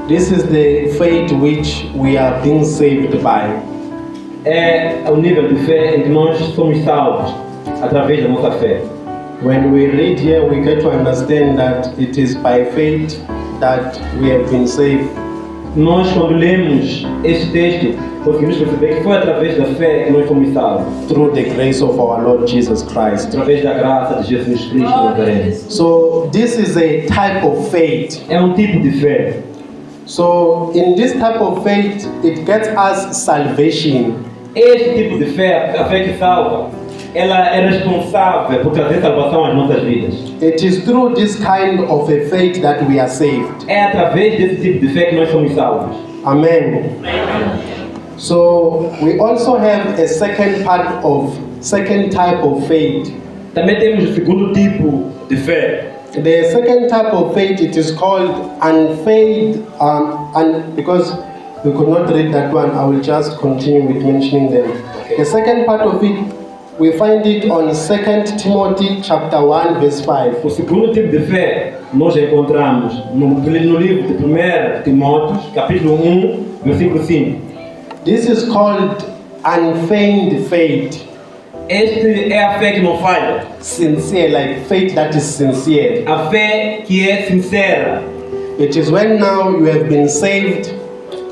This is the faith which we are being saved by. É o nível de fé em que nós somos salvos através da nossa fé. When we read here, we get to understand that it is by faith that we have been saved. Nós, quando lemos este texto, conseguimos perceber que foi através da fé que nós fomos salvos. Through the grace of our Lord Jesus Christ. Através da graça de Jesus Cristo Nazareno. So this is a type of faith. É um tipo de fé. So in this type of faith, it gets us salvation. Este tipo de fé, a fé que salva, ela é responsável por trazer salvação às nossas vidas. It is through this kind of a faith that we are saved. É através desse tipo de fé que nós somos salvos. Amen. So we also have a second type of faith. Também temos o segundo tipo de fé. The second type of faith, it is called unfaith, and because we could not read that one, I will just continue with mentioning them. Okay. The second part of it, we find it on 2 Timothy chapter 1 verse 5. O segundo tipo de fé nós encontramos no livro de 1 Timóteo, capítulo 1, versículo 5. This is called unfeigned faith. Este é a fé que não falha. Sincere, like faith that is sincere. A fé que é sincera. It is when now you have been saved.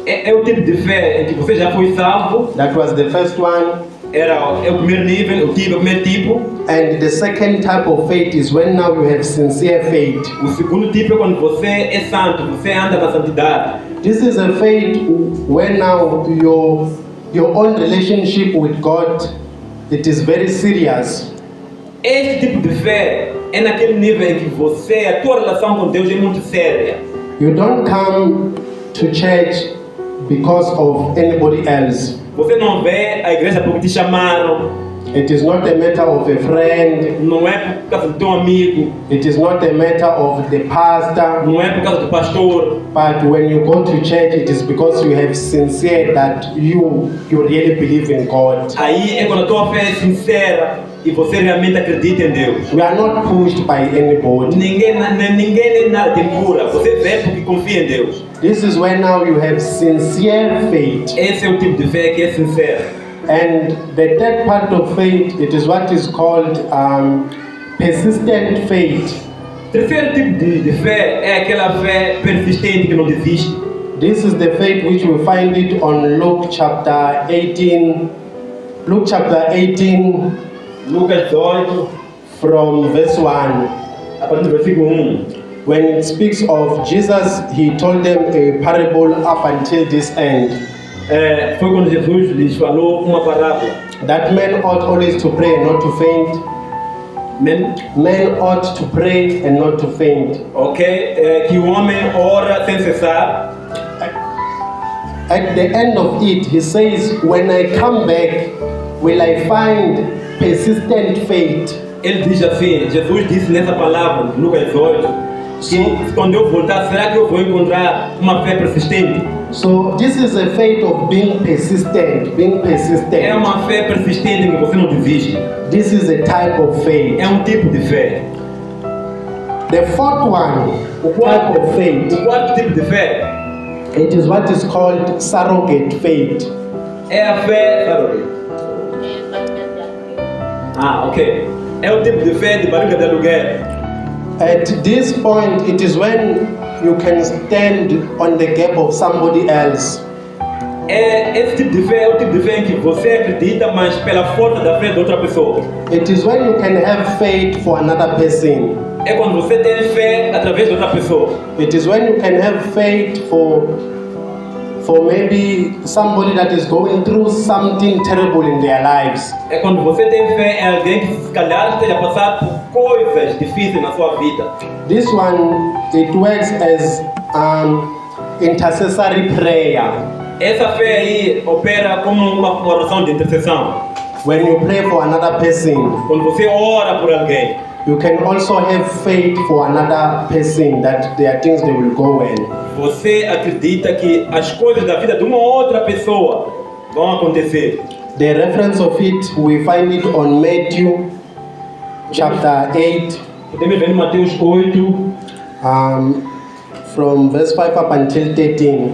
É o tipo de fé em que você já foi salvo. That was the first one. É o primeiro nível, o primeiro tipo. And the second type of faith is when now you have sincere faith. O segundo tipo é quando você é santo, você anda na santidade. This is a faith when now your own relationship with God, it is very serious. Este tipo de fé é naquele nível em que a tua relação com Deus é muito séria. You don't come to church because of anybody else. Você não vê a igreja porque te chamaram. It is not a matter of a friend. Não é por causa do teu amigo. It is not a matter of the pastor. Não é por causa do pastor. But when you go to church, it is because you have sincere that you really believe in God. Aí é quando a tua fé é sincera e você realmente acredita em Deus. We are not pushed by anybody. Ninguém nem nada te empurra. Você vê porque confia em Deus. This is when now you have sincere faith. Esse é o tipo de fé que é sincera. And the third part of faith, it is what is called persistent faith. Terceiro tipo de fé é aquela fé persistente que não desiste. This is the faith which we find it on Luke chapter 18. Luke chapter 18 Lucas 18, from verse 1. a partir do versículo 1. When it speaks of Jesus, he told them a parable up until this end. Foi quando Jesus lhes falou uma parábola. That men ought always to pray and not to faint. Men ought to pray and not to faint. Ok? Que o homem ora sem cessar. At the end of it, he says, when I come back, will I find persistent faith? Ele diz assim, Jesus disse nessa palavra, Lucas 18, que quando eu voltar, será que eu vou encontrar uma fé persistente? So this is a faith of being persistent, É uma fé persistente em que você não desiste. This is a type of faith. É um tipo de fé. The fourth one, O type of faith, quarto tipo de fé it is what is called surrogate faith. é a fé. Ok. É o tipo de fé de barriga de aluguel. At this point, it is when you can stand on the gap of somebody else. Esse tipo de fé é o tipo de fé em que você acredita, mas pela força da fé de outra pessoa. It is when you can have faith for another person. É quando você tem fé através de outra pessoa. It is when you can have faith for maybe somebody that is going through something terrible in their lives. É quando você tem fé em alguém que se calhar esteja passando por coisas difíceis na sua vida. This one, it works as intercessory prayer. Essa fé aí opera como uma oração de intercessão. When you pray for another person, Quando você ora por alguém, you can also have faith for another person that there are things they will go well. você acredita que as coisas da vida de uma outra pessoa vão acontecer. The reference of it, we find it on Matthew chapter 8, Podemos ver em Mateus 8, from verse 5 up until 13.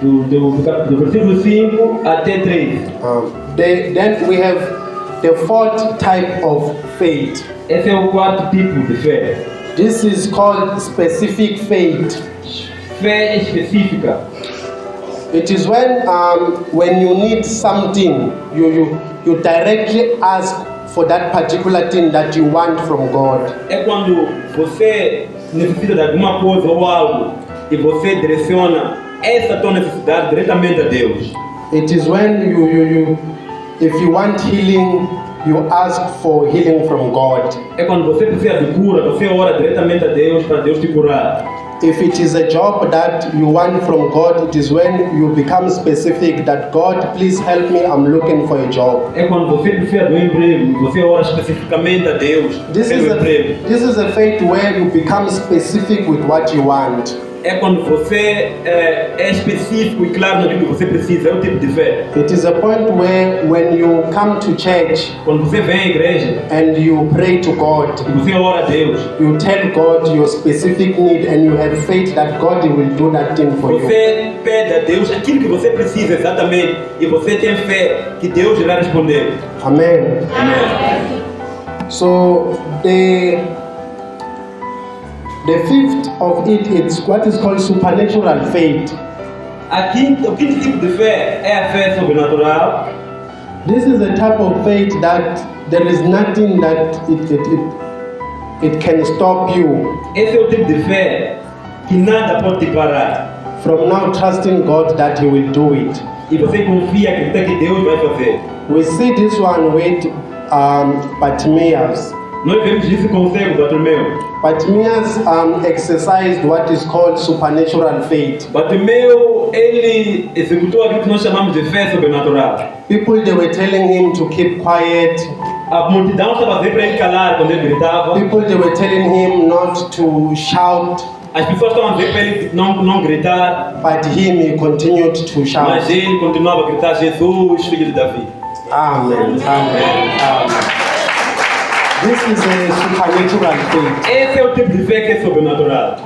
do versículo 5 até 3. Then we have the fourth type of faith. Esse é o quarto tipo de fé. This is called specific faith. Fé específica. It is when you need something, you directly ask for that particular thing that you want from God. É quando você necessita de alguma coisa ou algo e você direciona essa tua necessidade diretamente a Deus. It is when if you want healing, you ask for healing from God. É quando você precisa de cura, você ora diretamente a Deus para Deus te curar. If it is a job that you want from God, it is when you become specific that God, please help me, I'm looking for a job. É quando você precisa de um emprego, você ora especificamente a Deus pelo emprego. This is a faith where you become specific with what you want. É quando você é específico e claro naquilo que você precisa, é o tipo de fé. It is a point where when you come to church Quando você vem à igreja and you pray to God, e você ora a Deus, you tell God your specific need and you have faith that God will do that thing for you. você pede a Deus aquilo que você precisa exatamente e você tem fé que Deus irá responder. Amen. Amém. So the fifth of it is what is called supernatural faith. O quinto tipo de fé é a fé sobrenatural. This is a type of faith that there is nothing that it can stop you Esse é o tipo de fé que nada pode te parar. from now trusting God that He will do it. E você confia, acredita que Deus vai fazer. We see this one with Bartimaeus. Nós vemos isso com o cego Bartimeu. Bartimaeus exercised what is called supernatural faith. Bartimeu, ele executou aquilo que nós chamamos de fé sobrenatural. People, they were telling him to keep quiet. A multidão estava a dizer para ele calar quando ele gritava. People, they were telling him not to shout, As pessoas estavam a dizer para ele não gritar, but he continued to shout. mas ele continuava a gritar: Jesus, filho de Davi. Amen. Amen. This is a supernatural faith. Esse é o tipo de fé que é sobrenatural.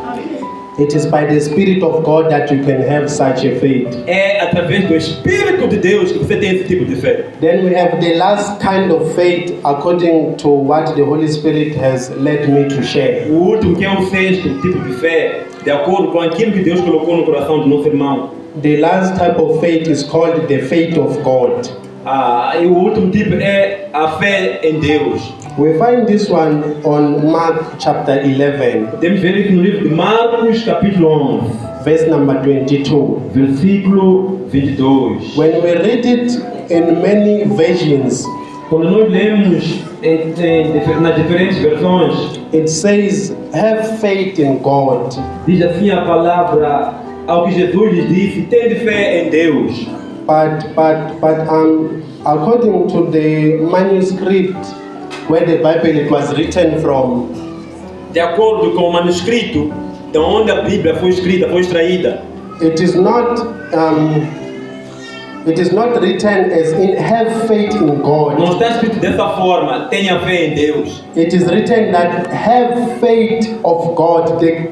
It is by the Spirit of God that you can have such a faith. É através do Espírito de Deus que você tem esse tipo de fé. Then we have the last kind of faith according to what the Holy Spirit has led me to share. O último, que é o sexto tipo de fé, de acordo com aquilo que Deus colocou no coração do nosso irmão. The last type of faith is called the faith of God. E o último tipo é a fé em Deus. We find this one on Mark chapter 11, Podemos ver isso no livro de Marcos, capítulo 11, verse number 22. versículo 22. When we read it in many versions, Quando nós lemos nas diferentes versões, it says, have faith in God. diz assim a palavra ao que Jesus lhes disse: tende fé em Deus. But according to the manuscript where the Bible it was written from, de acordo com o manuscrito de onde a Bíblia foi escrita, foi extraída. It is not written as in have faith in Não God. está escrito dessa forma, tenha fé em Deus. It is written that have faith of God. The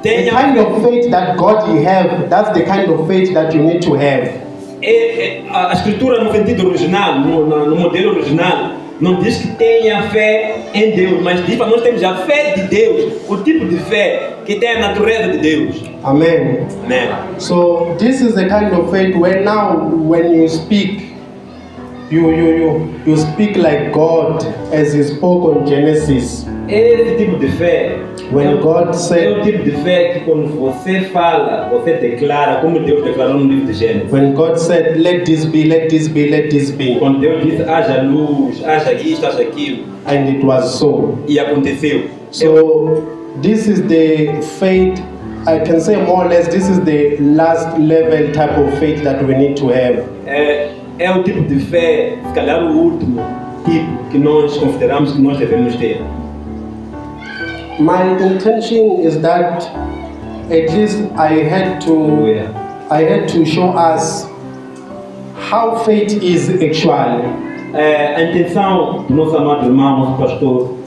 Tenha kind of faith that God you have, that's the kind of faith that you need to have. A escritura no sentido original, no modelo original, não diz que tenha fé em Deus, mas diz para nós termos a fé de Deus, o tipo de fé que tem a natureza de Deus. Amen. Amém. So this is the kind of faith where now when you speak, you speak like God as He spoke on Genesis. Esse tipo de fé When God é said, o tipo de fé que quando você fala, você declara, como Deus declarou no livro de Gênesis. when God said, let this be, let this be, let this be, Quando Deus disse, haja luz, haja isto, haja aquilo, and it was so. e aconteceu. So this is the faith, I can say more or less, this is the last level type of faith that we need to have. É o tipo de fé, se calhar o último tipo que nós consideramos que nós devemos ter. My intention is that at least I had to show us how faith is actually. A intenção do nosso amado irmão, nosso pastor,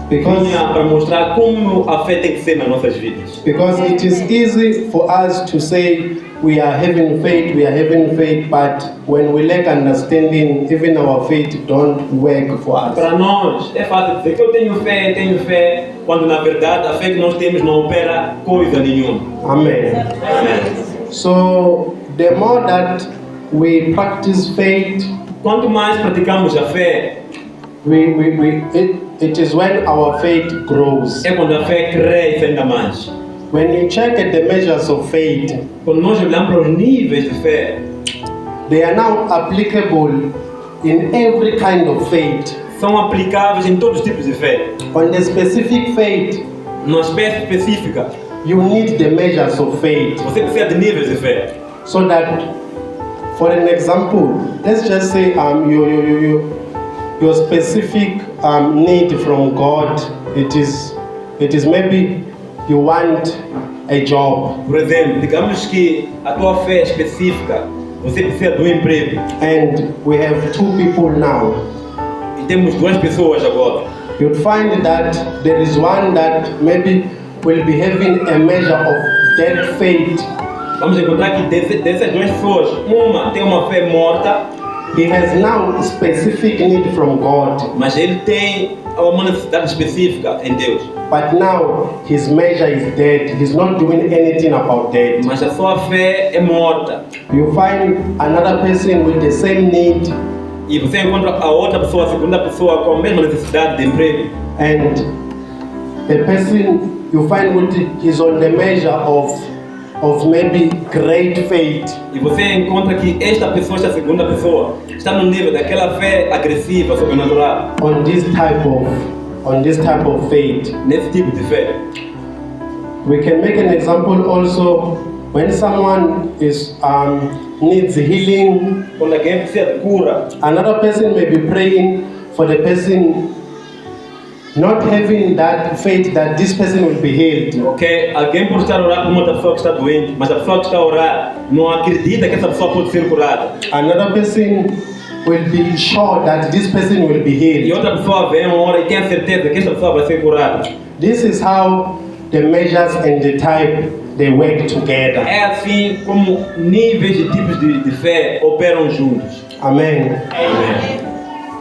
Because, vinha para mostrar como a fé tem que ser nas nossas vidas. because it is easy for us to say we are having faith, but when we lack understanding, even our faith don't work for us. Para nós é fácil dizer que eu tenho fé, quando na verdade a fé que nós temos não opera coisa nenhuma. Amen. So the more that we practice faith, Quanto mais praticamos a fé, it is when our faith grows. é quando a fé cresce ainda mais. When you check at the measures of faith, Quando nós olhamos para os níveis de fé, they are now applicable in every kind of faith. são aplicáveis em todos os tipos de fé. On the specific faith, Numa espécie específica, you need the measures of faith. você precisa de níveis de fé. So that, for an example, let's just say your specific need from God, it is maybe you want a job, Por exemplo, digamos que a tua fé específica, você precisa de um emprego. and we have two people now. E temos duas pessoas agora. You'd find that there is one that maybe will be having a measure of that faith. Vamos encontrar que dessas duas pessoas, uma tem uma fé morta, He has now specific need from God, mas ele tem uma necessidade específica em Deus. but now his measure is dead. He's not doing anything about that. Mas a sua fé é morta. You find another person with the same need, E você encontra a outra pessoa, a segunda pessoa, com a mesma necessidade de emprego. and the person you find with he's on the measure of maybe great faith. E você encontra que esta pessoa, esta segunda pessoa, está no nível daquela fé agressiva, sobrenatural, On this type of faith. nesse tipo de fé. We can make an example also when someone needs healing. Quando alguém precisa de cura, Another person may be praying for the person not having that faith that this person will be healed. ok? Alguém pode estar a orar por uma outra pessoa que está doente, mas a pessoa que está a orar não acredita que essa pessoa pode ser curada. Another person will be sure that this person will be E healed. outra pessoa vem, ora e tem a certeza que esta pessoa vai ser curada. This is how the measures and the type they work together. É assim como níveis e tipos de fé operam juntos. Amen. Amém.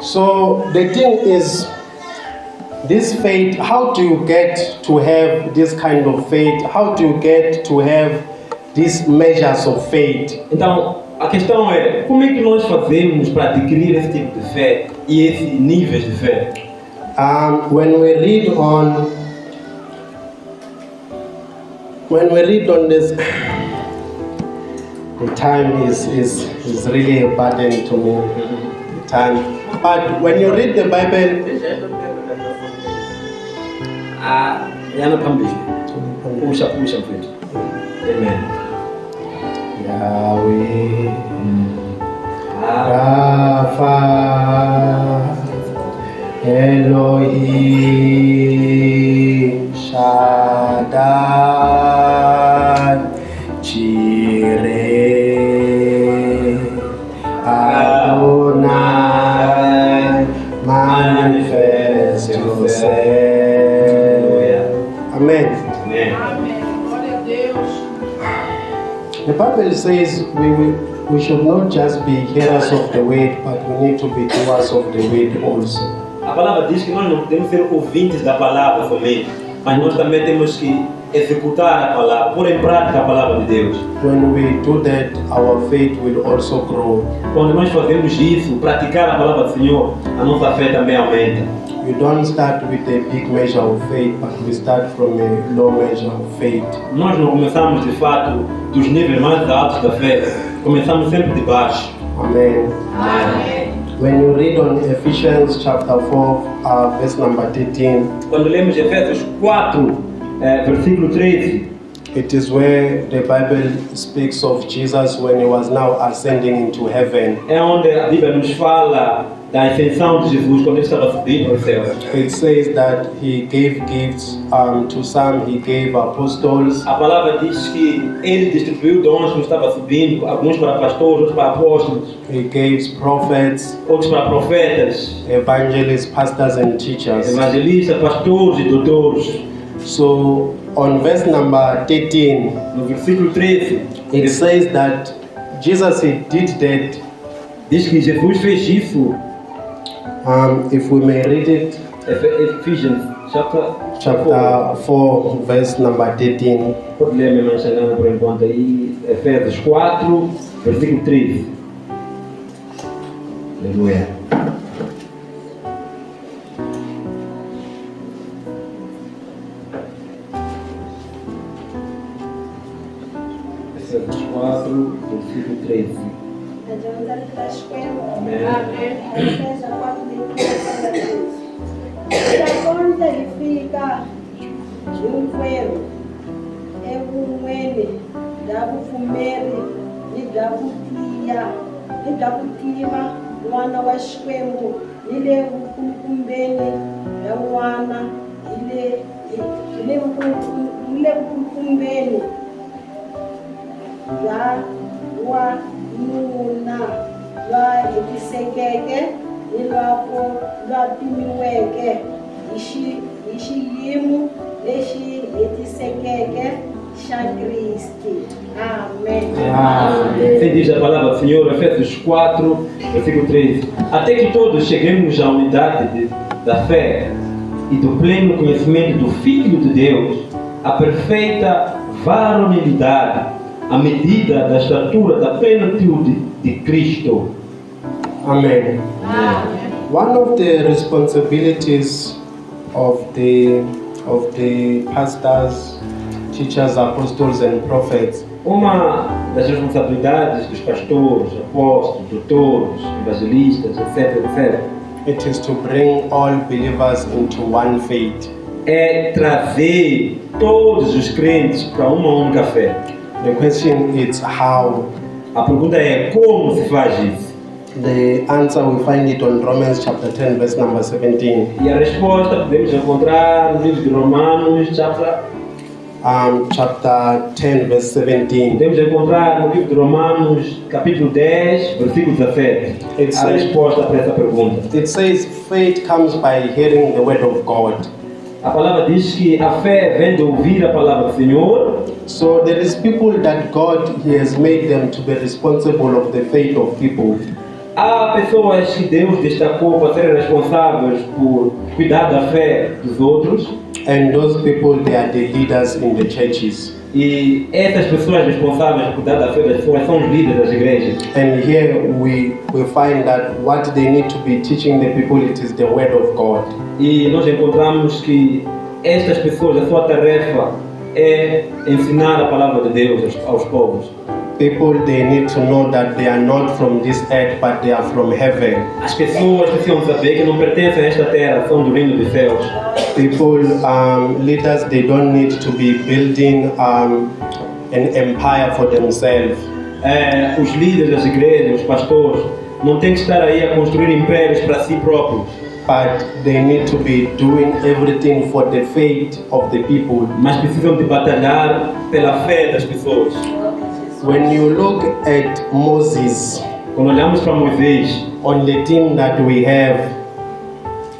So the thing is, this faith, how do you get to have this kind of faith? How do you get to have these measures of faith? Então, a questão é, como é que nós fazemos para adquirir esse tipo de fé e esses níveis de fé? When we read on this, the time is really a burden to me. The time. But when you read the Bible, Yana Pambishi. Puxa, mfethu. Amen. Yahweh, Rapha, Elohim, Amém. Amém. Glória a Deus. The Bible says we should not just be hearers of the word, but we need to be doers of the word also. A palavra diz que nós não podemos ser ouvintes da palavra somente, mas nós também temos que executar a palavra, pôr em prática a palavra de Deus. When we do that, our faith will also grow. Quando nós fazemos isso, praticar a palavra do Senhor, a nossa fé também aumenta. You don't start with a big measure of faith, but we start from a low measure of faith. Nós não começamos de fato dos níveis mais altos da fé, começamos sempre de baixo. Amen. Amém. When you read on Ephesians chapter 4, verse number 13, Quando lemos Efésios 4, versículo 13, it is where the Bible speaks of Jesus when he was now ascending into heaven. é onde a Bíblia nos fala da ascensão de Jesus, quando ele estava subindo aos céus. It says that he gave gifts to some, he gave apostles, A palavra diz que ele distribuiu dons quando estava subindo, alguns para pastores, outros para apóstolos, he gave prophets, outros para profetas, evangelists, pastors, and teachers. evangelistas, pastores e doutores. So on verse number 13, No versículo 13, it says that Jesus he did that. diz que Jesus fez isso. If we may read it, Ephesians chapter 4, verse number 13. Pode ler minha irmã Xanana por enquanto aí. Efésios 4, versículo 13. Aleluia. Efésios 4, versículo 13. Adianta das esquerdas. Amém. Amém. Efésios 4, 13. Da conta ele fica de um cuero, é um ene, da bufumere, e da butima, mwana wa Xikwembu, ile vukumbeni da mwana, ile vukumbeni da wa nuna, lwa hetisekeke, ilwapo lwapimiweke hi xiyimo lexi hetisekeke xa Kristi. Amém. Assim diz a palavra do Senhor, Efésios 4, versículo 13. Até que todos cheguemos à unidade da fé e do pleno conhecimento do Filho de Deus, a perfeita varonilidade, à medida da estatura da plenitude de Cristo. Amen. Amém. One of the responsibilities of the pastors, teachers, apostles, and prophets Uma das responsabilidades dos pastores, apóstolos, doutores, evangelistas, etc., it is to bring all believers into one faith. é trazer todos os crentes para uma única fé. The question is how. A pergunta é como se faz isso? The answer we find it on Romans chapter 10, verse number 17. E a resposta podemos encontrar no livro de Romanos, Chapter 10, verse 17. podemos encontrar no livro de Romanos, capítulo 10, versículo 17. A resposta para essa pergunta. It says faith comes by hearing the word of God. A palavra diz que a fé vem de ouvir a palavra do Senhor. So there is people that God he has made them to be responsible of the faith of people. Há pessoas que Deus destacou para serem responsáveis por cuidar da fé dos outros. And those people they are the leaders in the churches. E essas pessoas responsáveis por cuidar da fé das pessoas são os líderes das igrejas. And here we find that what they need to be teaching the people it is the word of God. E nós encontramos que estas pessoas, a sua tarefa é ensinar a palavra de Deus aos povos. People they need to know that they are not from this earth but they are from heaven. As pessoas precisam saber que não pertencem a esta terra, são do reino dos céus. People, leaders, they don't need to be building an empire for themselves. Os líderes das igrejas, os pastores, não têm que estar aí a construir impérios para si próprios. But they need to be doing everything for the faith of the people. Mas precisam de batalhar pela fé das pessoas. When you look at Moses, Quando olhamos para Moisés, on the team that we have,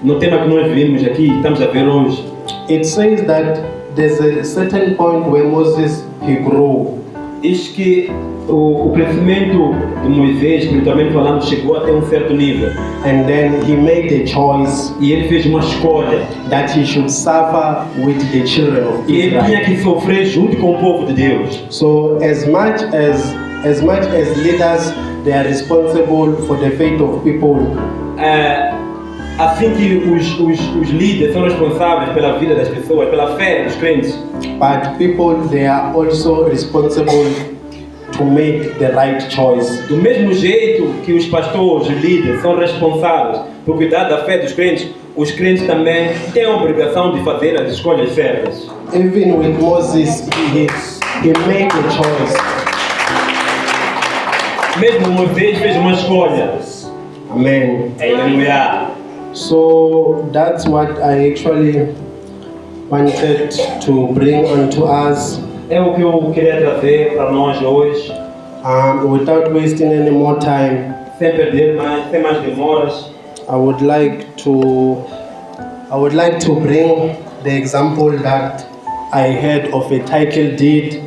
no tema que nós vimos aqui, estamos a ver hoje, it says that there's a certain point where Moses, he grew. Diz que o crescimento de Moisés, espiritualmente falando, chegou até um certo nível. And then he made a choice E ele fez uma escolha. that he should suffer with the children of E ele tinha Israel. que sofrer junto com o povo de Deus. So as much as leaders, they are responsible for the fate of people. Assim que os líderes são responsáveis pela vida das pessoas, pela fé dos crentes, But people, they are also responsible to make the right choice. do mesmo jeito que os pastores, os líderes são responsáveis por cuidar da fé dos crentes, os crentes também têm a obrigação de fazer as escolhas certas. Even with Moses, he made a choice. Mesmo Moisés fez uma escolha. Amen. Aleluia. So that's what I actually wanted to bring onto us. É o que eu queria trazer para nós hoje, Without wasting any more time, sem perder mais, sem mais demoras. I would like to bring the example that I had of a title deed.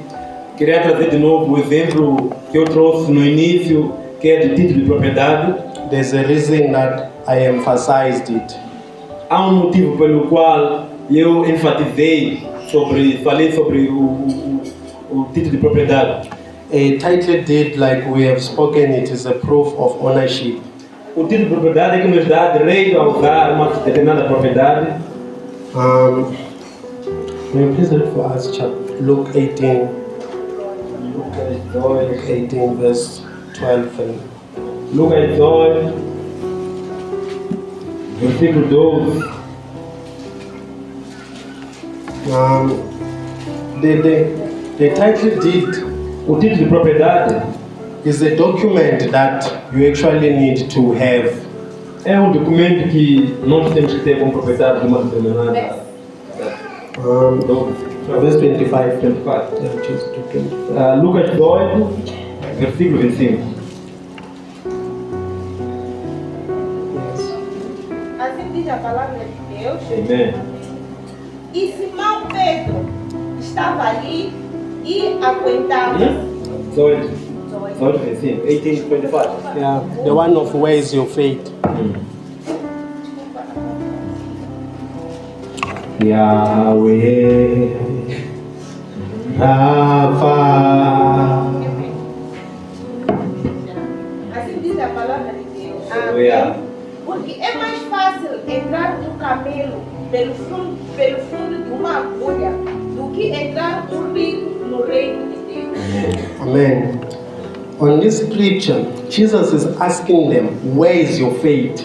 Queria trazer de novo o exemplo que eu trouxe no início, que é de título de propriedade. There's a reason that I emphasized it. Há um motivo pelo qual eu falei sobre o título de propriedade. A title deed, like we have spoken, it is a proof of ownership. O título de propriedade é que nos dá direito a usar uma determinada propriedade. May you please read for us Luke 18, Luke 18 verse 12. Lucas 18, versículo 12. The title deed O título de propriedade is a document that you actually need to have. é um documento que nós temos que ter como propriedade de uma determinada. Verse 25. 24. Yeah, choose to 25. Lucas 18, versículo 25. Yes. Assim diz a palavra de Deus. Amém. E Simão Pedro estava ali e aguentava. 18, 25. 18, 25. Yeah, the one of where is your faith? Yahweh, Rafa. Assim diz a palavra de Deus. Aleluia. Porque é mais fácil entrar um camelo pelo fundo de uma agulha do que entrar um rico no reino de Deus. Amen. On this scripture, Jesus is asking them, where is your faith?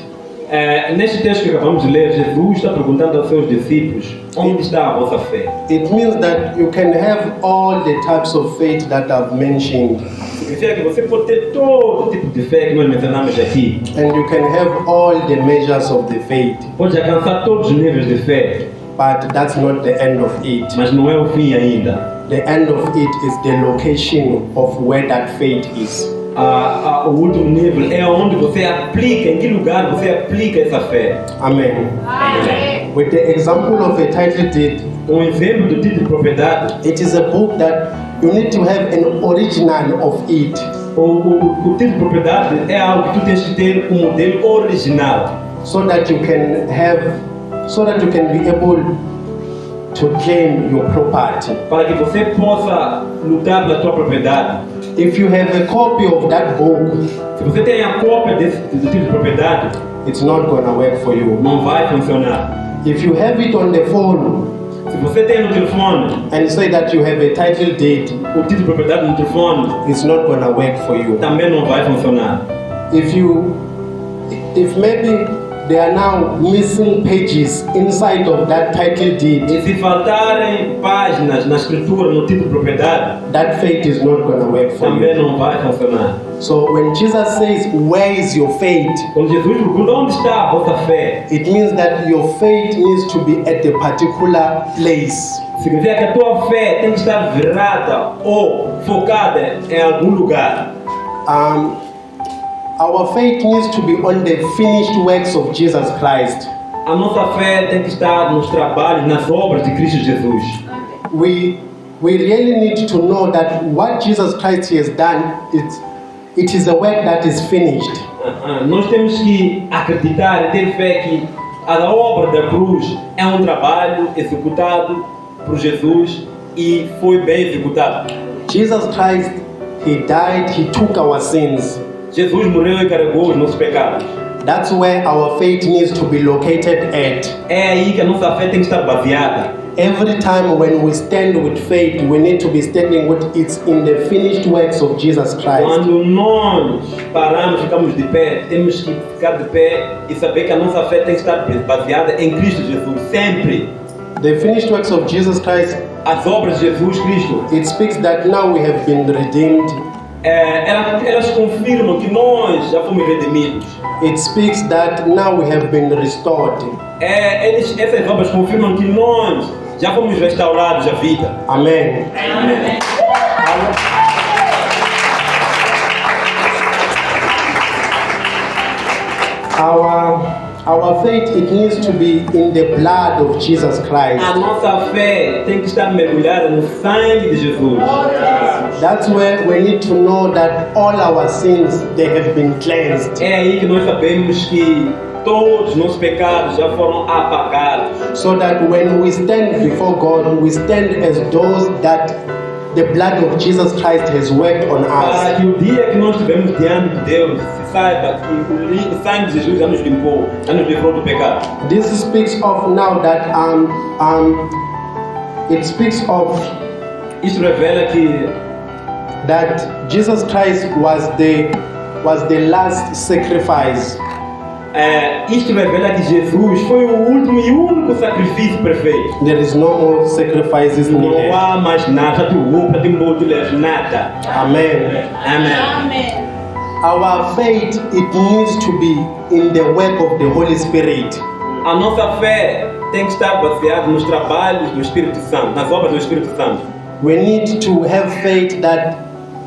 Neste texto que acabamos de ler, Jesus está perguntando aos seus discípulos: onde está a vossa fé? It means that you can have all the types of faith that I've mentioned, Significa que você pode ter todo tipo de fé que nós mencionamos aqui. and you can have all the measures of the faith, Pode alcançar todos os níveis de fé, but that's not the end of it. mas não é o fim ainda. The end of it is the location of where that faith is. O último nível é onde você aplica, em que lugar você aplica essa fé. Amen. Amém. With the example of a title deed, Um exemplo do título de propriedade, it is a book that you need to have an original of it. o título de propriedade é algo que tu tens que ter um modelo original, so that you can be able to claim your property. para que você possa lutar pela tua propriedade. If you have a copy of that book, Se você tem a cópia do título de propriedade, it's not gonna work for you. não vai funcionar. If you have it on the phone Se você tem no telefone and say that you have a title deed, o título de propriedade no telefone, it's not gonna work for you. também não vai funcionar. If maybe there are now missing pages inside of that title deed, E se faltarem páginas na escritura no título de propriedade, that faith is not gonna work for também you. não vai funcionar. So when Jesus says, where is your faith? Quando Jesus pergunta onde está a vossa fé, It means that your faith needs to be at a particular place. significa que a tua fé tem que estar virada ou focada em algum lugar. Our faith needs to be on the finished works of Jesus Christ. A nossa fé tem que estar nos trabalhos, nas obras de Cristo Jesus. we really need to know that what Jesus Christ has done, it is a work that is finished. Nós temos que acreditar e ter fé que a obra da cruz é um trabalho executado por Jesus e foi bem executado. Jesus Christ, He died, He took our sins. Jesus morreu e carregou os nossos pecados. That's where our faith needs to be located at. É aí que a nossa fé tem que estar baseada. Every time when we stand with faith, we need to be standing with it's in the finished works of Jesus Christ. Quando nós paramos, ficamos de pé, temos que ficar de pé e saber que a nossa fé tem que estar baseada em Cristo Jesus, sempre. The finished works of Jesus Christ, As obras de Jesus Cristo, it speaks that now we have been redeemed. elas confirmam que nós já fomos redimidos. It speaks that now we have been restored. Essas obras confirmam que nós já fomos restaurados à vida. Amen. Amém. Our faith, it needs to be in the blood of Jesus Christ. A nossa fé tem que estar mergulhada no sangue de Jesus. That's where we need to know that all our sins, they have been cleansed. É aí que nós sabemos que todos os nossos pecados já foram apagados. So that when we stand before God, we stand as those that the blood of Jesus Christ has worked on Para us. que o dia que nós estivermos diante de Deus, se saiba que o sangue de Jesus já nos limpou, já nos livrou do pecado. This speaks of now that it speaks of Isso revela que that Jesus Christ was the last sacrifice. Isto revela que Jesus foi o último e único sacrifício perfeito. There is no more sacrifices Não needed. há mais nada, já te nada. Amen. Amém. Amém. Our faith, it needs to be in the work of the Holy Spirit. A nossa fé tem que estar baseada nos trabalhos do Espírito Santo, nas obras do Espírito Santo. We need to have faith that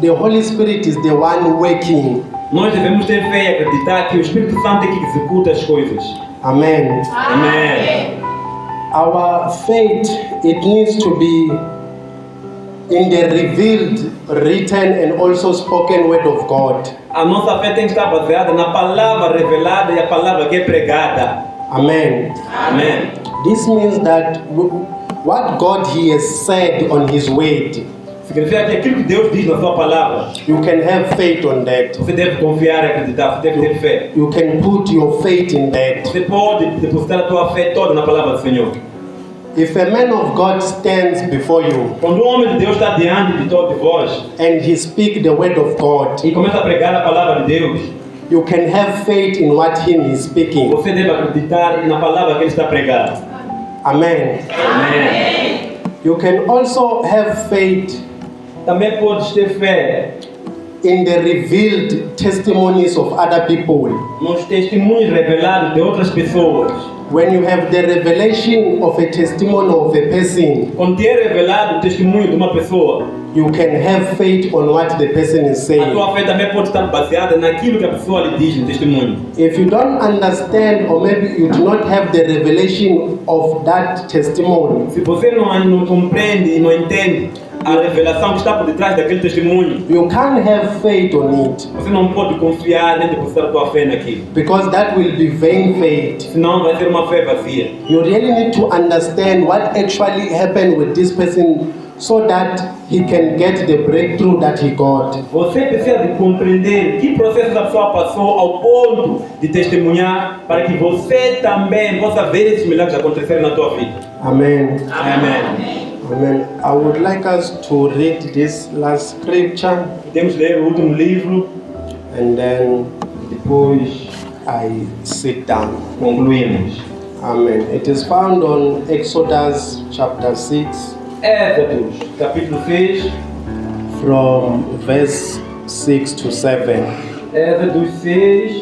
the Holy Spirit is the one working. Nós devemos ter fé e acreditar que o Espírito Santo é que executa as coisas. Amen. Amém. Our faith, it needs to be in the revealed, written and also spoken word of God. A nossa fé tem que estar baseada na palavra revelada e a palavra que é pregada. Amen. Amém. This means that what God He has said on His word, Significa que aquilo que Deus diz na sua palavra, you can have faith on that. você deve confiar e acreditar, você deve ter fé. You can put your faith in that. Você pode depositar a tua fé toda na palavra do Senhor. If a man of God stands before you Quando o homem de Deus está diante de todos vós and he speaks the word of God, e começa a pregar a palavra de Deus, you can have faith in what he is speaking. você deve acreditar na palavra que ele está pregando. Amen. Amém. You can also have faith Também podes ter fé in the revealed testimonies of other people. nos testemunhos revelados de outras pessoas. When you have the revelation of a testimony of a person, Quando te é revelado o testemunho de uma pessoa, you can have faith on what the person is a saying. tua fé também pode estar baseada naquilo que a pessoa lhe diz no testemunho. If you don't understand or maybe you do not have the revelation of that testimony, Se você não compreende e não entende a revelação que está por detrás daquele testemunho, you can't have faith on it você não pode confiar nem depositar a tua fé naquilo. because that will be vain faith. Senão vai ser uma fé vazia. You really need to understand what actually happened with this person so that he can get the breakthrough that he got. Você precisa de compreender que processo a pessoa passou ao ponto de testemunhar para que você também possa ver esses milagres acontecerem na tua vida. Amen. Amém. Amen. I would like us to read this last scripture Temos que ler o último livro, and then depois I sit down. concluímos. Amen. It is found on Exodus chapter 6 Éxodos, capítulo 6, from verse 6 to 7. Éxodos 6,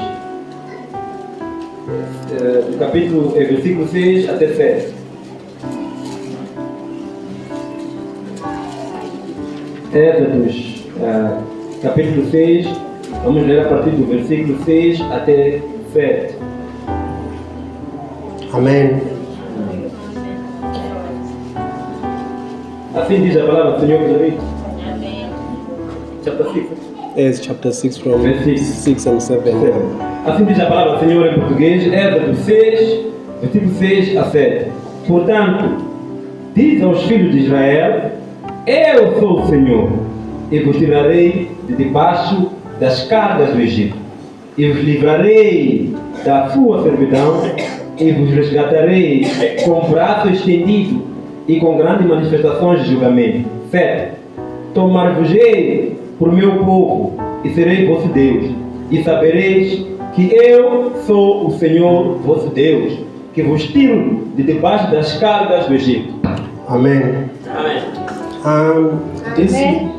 versículo 6 até 7. Éxodos, capítulo 6, vamos ler a partir do versículo 6 até 7. Amen. Assim diz a palavra do Senhor, David. Chapter 6. Yes, chapter 6 from Versículo 6 and 7. Assim diz a palavra do Senhor em português, Êxodo 6, versículo 6 a 7. Portanto, diz aos filhos de Israel: Eu sou o Senhor, e vos tirarei de debaixo das cargas do Egito, e vos livrarei da sua servidão, e vos resgatarei com o braço estendido e com grandes manifestações de julgamento. 7. Tomar-vos-ei por meu povo, e serei vosso Deus, e sabereis que eu sou o Senhor vosso Deus, que vos tiro de debaixo das cargas do Egito. Amen. Amém. This Amen.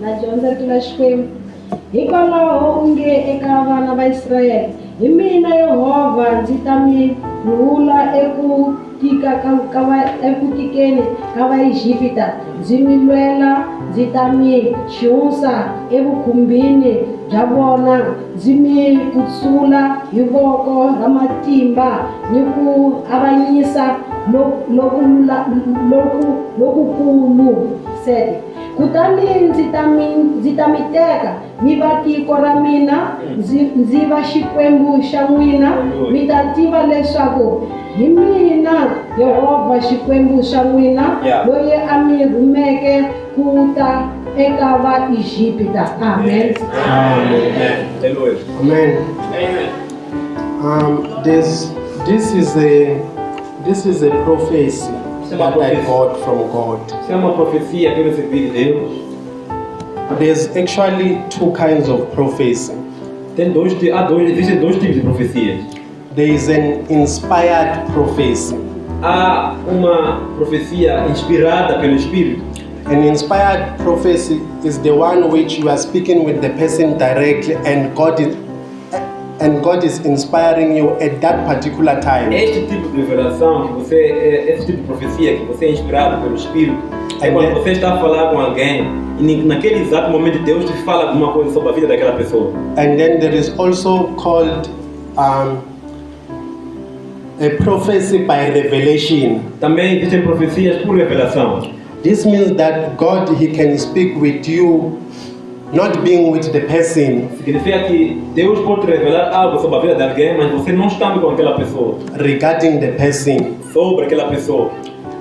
Na dyondza ri la Xikwembu hikwalaho unge eka vana va Israyele hi mina Yehovha ndzi ta mi rhula eku tikeni ka vaEgipta, ndzi mi lwela, ndzi ta mi xiwusa evukhumbini bya vona, ndzi mi kutsula hi voko ra matimba ni ku avanyisa lokukulu. 7. Kutani ndzi ta mi teka mi va tiko ra mina, ndzi va Xikwembu xa n'wina. Mi ta tiva leswaku hi mina Yehovha Xikwembu xa n'wina, loyi a mi rhumeke ku ta eka vaEgipta. Amen. Aleluia. Amen. This is a prophecy that I got from God. Isso é uma profecia que eu recebi de Deus. There's actually two kinds of prophecy. Existem dois tipos de profecias. There is an inspired prophecy. Há uma profecia inspirada pelo Espírito. An inspired prophecy is the one which you are speaking with the person directly, and God is inspiring you at that particular time. Este tipo de revelação esse tipo de profecia que você é inspirado pelo Espírito, é quando você está a falar com alguém e naquele exato momento Deus te fala alguma coisa sobre a vida daquela pessoa. And then there is also called a prophecy by revelation. Também existem profecias por revelação. This means that God, He can speak with you, not being with the person, Significa que Deus pode te revelar algo sobre a vida de alguém, mas você não está com aquela pessoa, regarding the person. sobre aquela pessoa.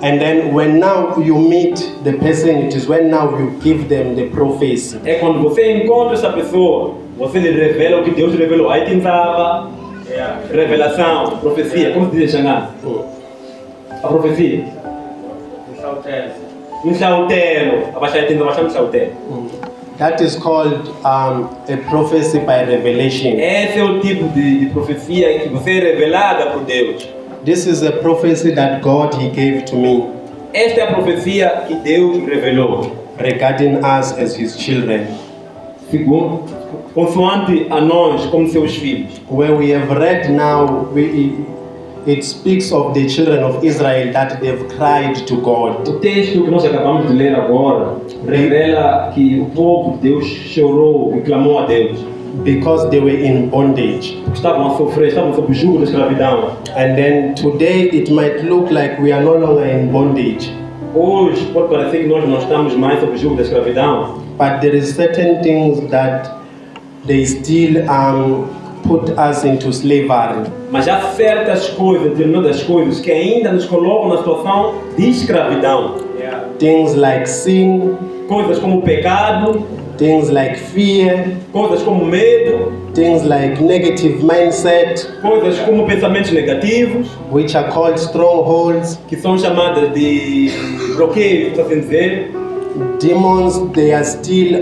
And then when now you meet the person, it is when now you give them the prophecy. É quando você encontra essa pessoa, você lhe revela o que Deus revelou. Aí tem revelação, profecia, como se diz em Xangana? A profecia. Um chautero. Abaixar um chautero. That is called a prophecy by revelation. Esse é o tipo de profecia em que você é revelada por Deus. This is a prophecy that God, He gave to me Esta é a profecia que Deus revelou. regarding us as His children, Segundo, consoante a nós como seus filhos. where we have read now, it speaks of the children of Israel that they've cried to God. O texto que nós acabamos de ler agora revela que o povo de Deus chorou e clamou a Deus. Because they were in bondage. Estavam a sofrer, estavam sob o jugo da escravidão. And then today it might look like we are no longer in bondage, Hoje pode parecer que nós não estamos mais sob o jugo da escravidão, but there is certain things that they still put us into slavery. mas há certas coisas, determinadas coisas que ainda nos colocam na situação de escravidão. Things like sin, Coisas como o pecado, things like fear, coisas como medo, things like negative mindset, coisas como pensamentos negativos, which are called strongholds. que são chamadas de bloqueios, por assim dizer. Demons, they are still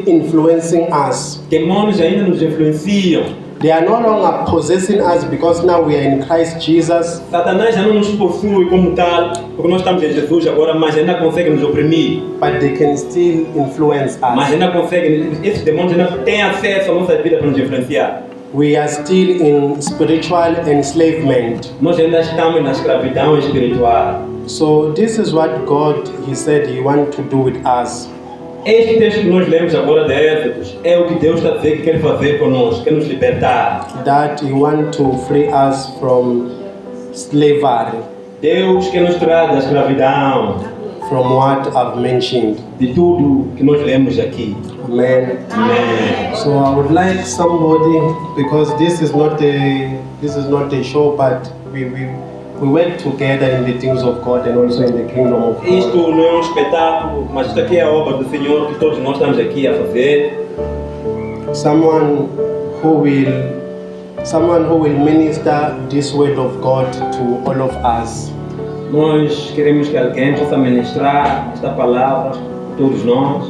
influencing us. Demônios ainda nos influenciam. They are no longer possessing us because now we are in Christ Jesus. Satanás já não nos possui como tal, porque nós estamos em Jesus agora, mas ainda consegue nos oprimir. But they can still influence Mas us. ainda consegue, esses demônios ainda têm acesso à nossa vida para nos influenciar. We are still in spiritual enslavement. Nós ainda estamos na escravidão espiritual. So this is what God, He said He wants to do with us. Este texto que nós lemos agora de Éxodos é o que Deus está a dizer que quer fazer conosco, quer nos libertar. That He wants to free us from slavery, Deus quer nos tirar da escravidão, from what I've mentioned. de tudo que nós lemos aqui. Amen. Amém. So I would like somebody, because this is not a show, but we work together in the things of God and also in the kingdom of God. Isto não é um espetáculo, mas isto aqui é a obra do Senhor que todos nós estamos aqui a fazer. Someone who will minister this word of God to all of us. Nós queremos que alguém possa ministrar esta palavra a todos nós.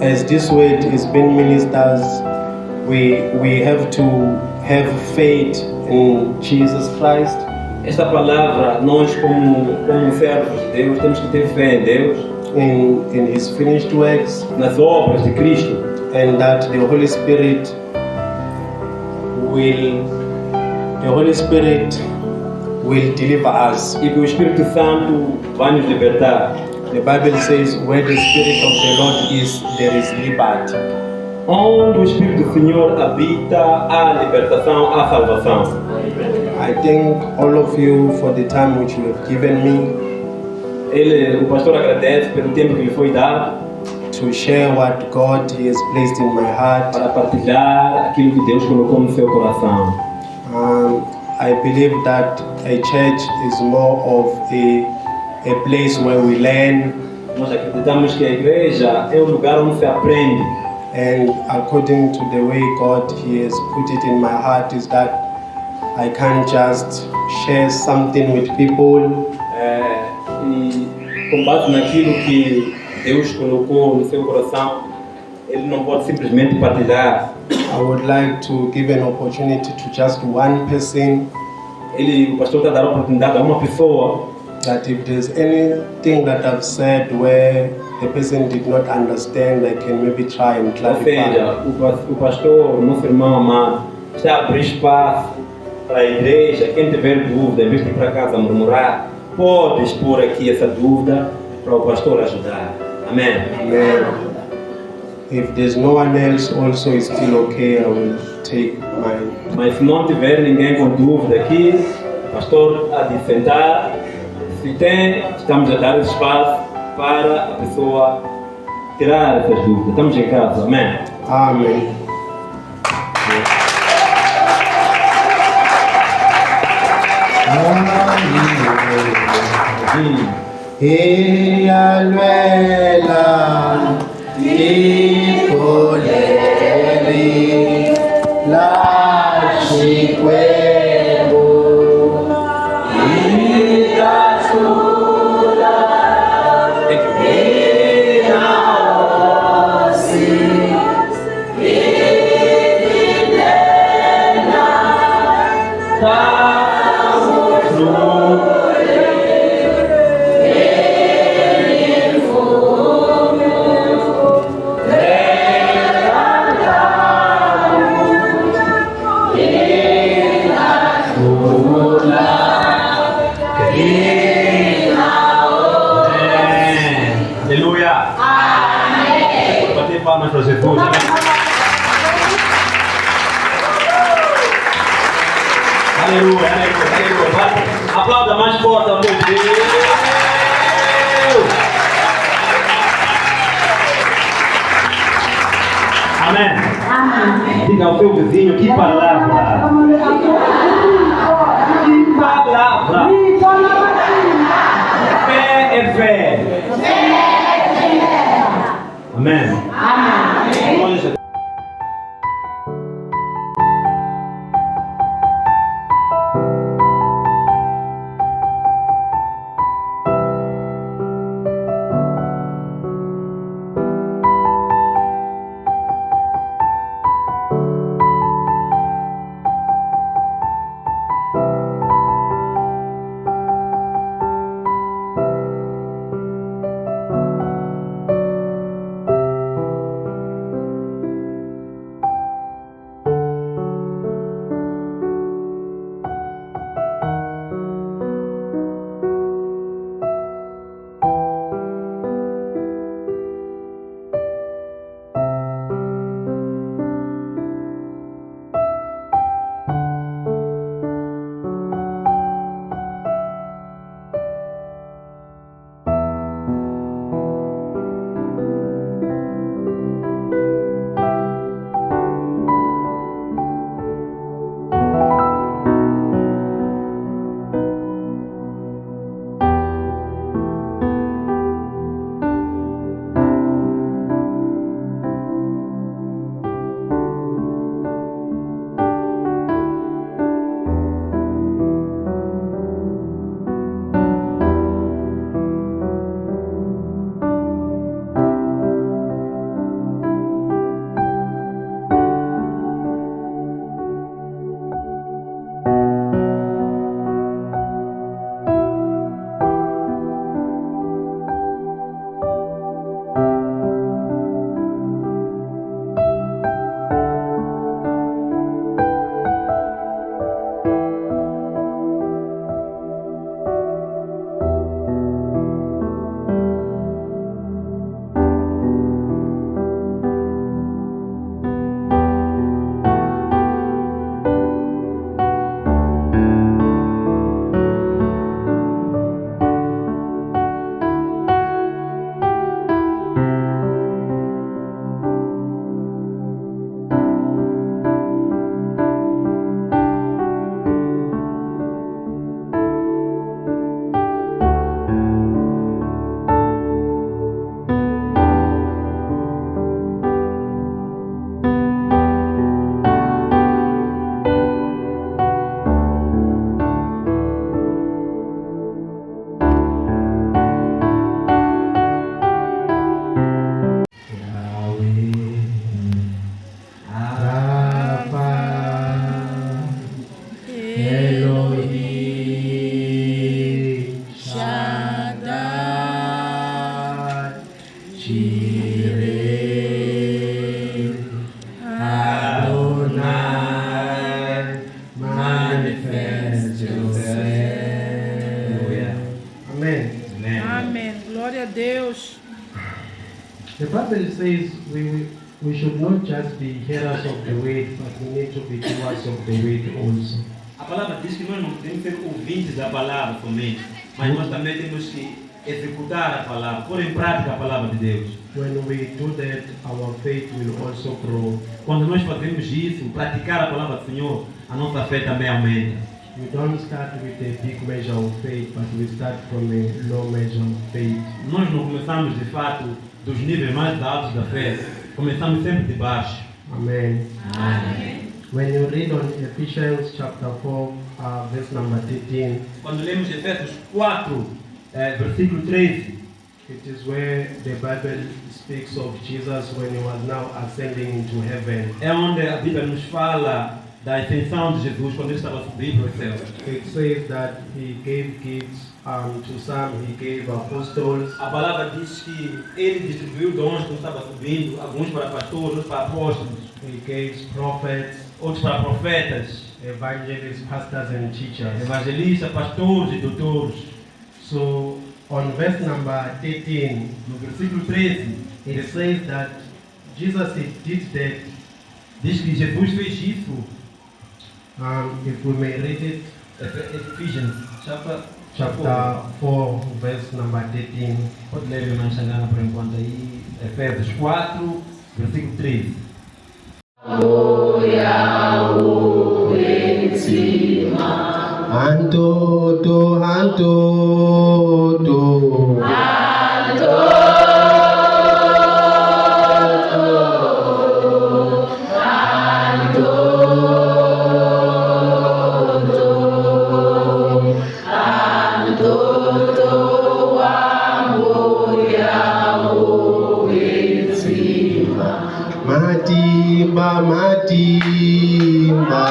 As this word is being ministered, we have to have faith in Jesus Christ. Esta palavra, nós como servos de Deus, temos que ter fé em Deus, in His finished works, nas obras de Cristo, and that the Holy Spirit will deliver us. e que o Espírito Santo vai nos libertar. The Bible says, where the Spirit of the Lord is, there is liberty. Onde o Espírito do Senhor habita, há libertação, há salvação. I thank all of you for the time which you have given me O pastor agradece pelo tempo que lhe foi dado to share what God has placed in my heart. para partilhar aquilo que Deus colocou no seu coração. I believe that a church is more of a place where we learn, Nós acreditamos que a igreja é um lugar onde se aprende. and according to the way God He has put it in my heart is that I can't just share something with people E com base naquilo que Deus colocou no seu coração, ele não pode simplesmente partilhar. I would like to give an opportunity to just one person, O pastor está a dar a oportunidade a uma pessoa, that if there's anything that I've said where the person did not understand, I can maybe try and ou clarify. seja, o pastor, o nosso irmão amado, está a abrir espaço para a igreja. Quem tiver dúvida, em vez de ir para casa murmurar, pode expor aqui essa dúvida para o pastor ajudar. Amém. Amen. If there's no one else also is still okay, I will take mine. Mas se não tiver ninguém com dúvida aqui, o pastor há de sentar. Se tem, estamos a dar espaço para a pessoa tirar essas dúvidas. Estamos em casa, amém? Amen. Eyalwela ikoleri lashikwebo itasula inaosi ivilena Aleluia! Amém! Vou bater palmas para Jesus. Aleluia, aleluia. Aplauda mais forte ao meu Deus. Amém. Diga ao teu vizinho, que palavra. Que palavra. Fé é fé. Amém. Amém. Jireh, Adonai, manifest yourself. Amen. Amém. Glória a Deus. The Bible says we should not just be hearers of the word, but we need to be doers of the word also. A palavra diz que nós não podemos ser ouvintes da palavra somente, mas nós também temos que executar a palavra, pôr em prática a palavra de Deus. When we do that, our faith will also grow. Quando nós fazemos isso, praticar a palavra do Senhor, a nossa fé também aumenta. We don't start with a big measure of faith, but we start from a low measure of faith. Nós não começamos de fato dos níveis mais altos da fé, começamos sempre de baixo. Amen. Amém. When you read on Ephesians chapter 4, verse number 13, Quando lemos Efésios 4, versículo 13, it is where the Bible speaks of Jesus when he was now ascending into heaven. é onde a Bíblia nos fala da ascensão de Jesus quando ele estava subindo aos céus. It says that he gave gifts to some, he gave apostles, A palavra diz que ele distribuiu dons quando estava subindo, alguns para pastores, outros para apóstolos, he gave prophets, outros para profetas, evangelists, pastors and teachers. evangelistas, pastores e doutores. So on verse number 13, No versículo 13, it says that Jesus did that. diz que Jesus fez isso. If we may read it, Ephesians, chapter 4, verse number 13. Pode ler a irmã Xangana por enquanto aí. Efésios 4, versículo 13. Antoto, Antoto. Matimba, matimba.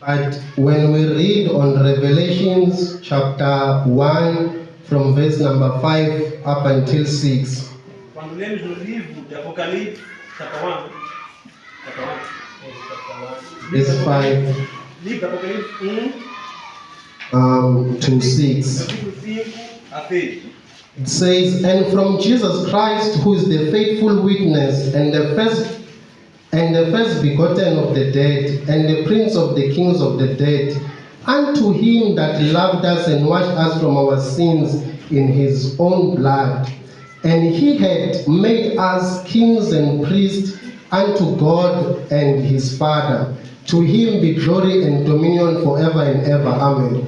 But when we read on Revelations chapter 1 from verse number 5 up until 6, Quando lemos no livro de Apocalipse, chapter 1, verse 5 livro de Apocalipse 1, to 6, versículo 5 a 6. it says, "And from Jesus Christ, who is the faithful witness and the first begotten of the dead, and the prince of the kings of the dead, unto him that loved us and washed us from our sins in his own blood, and he had made us kings and priests unto God and his Father. To him be glory and dominion forever and ever. Amen."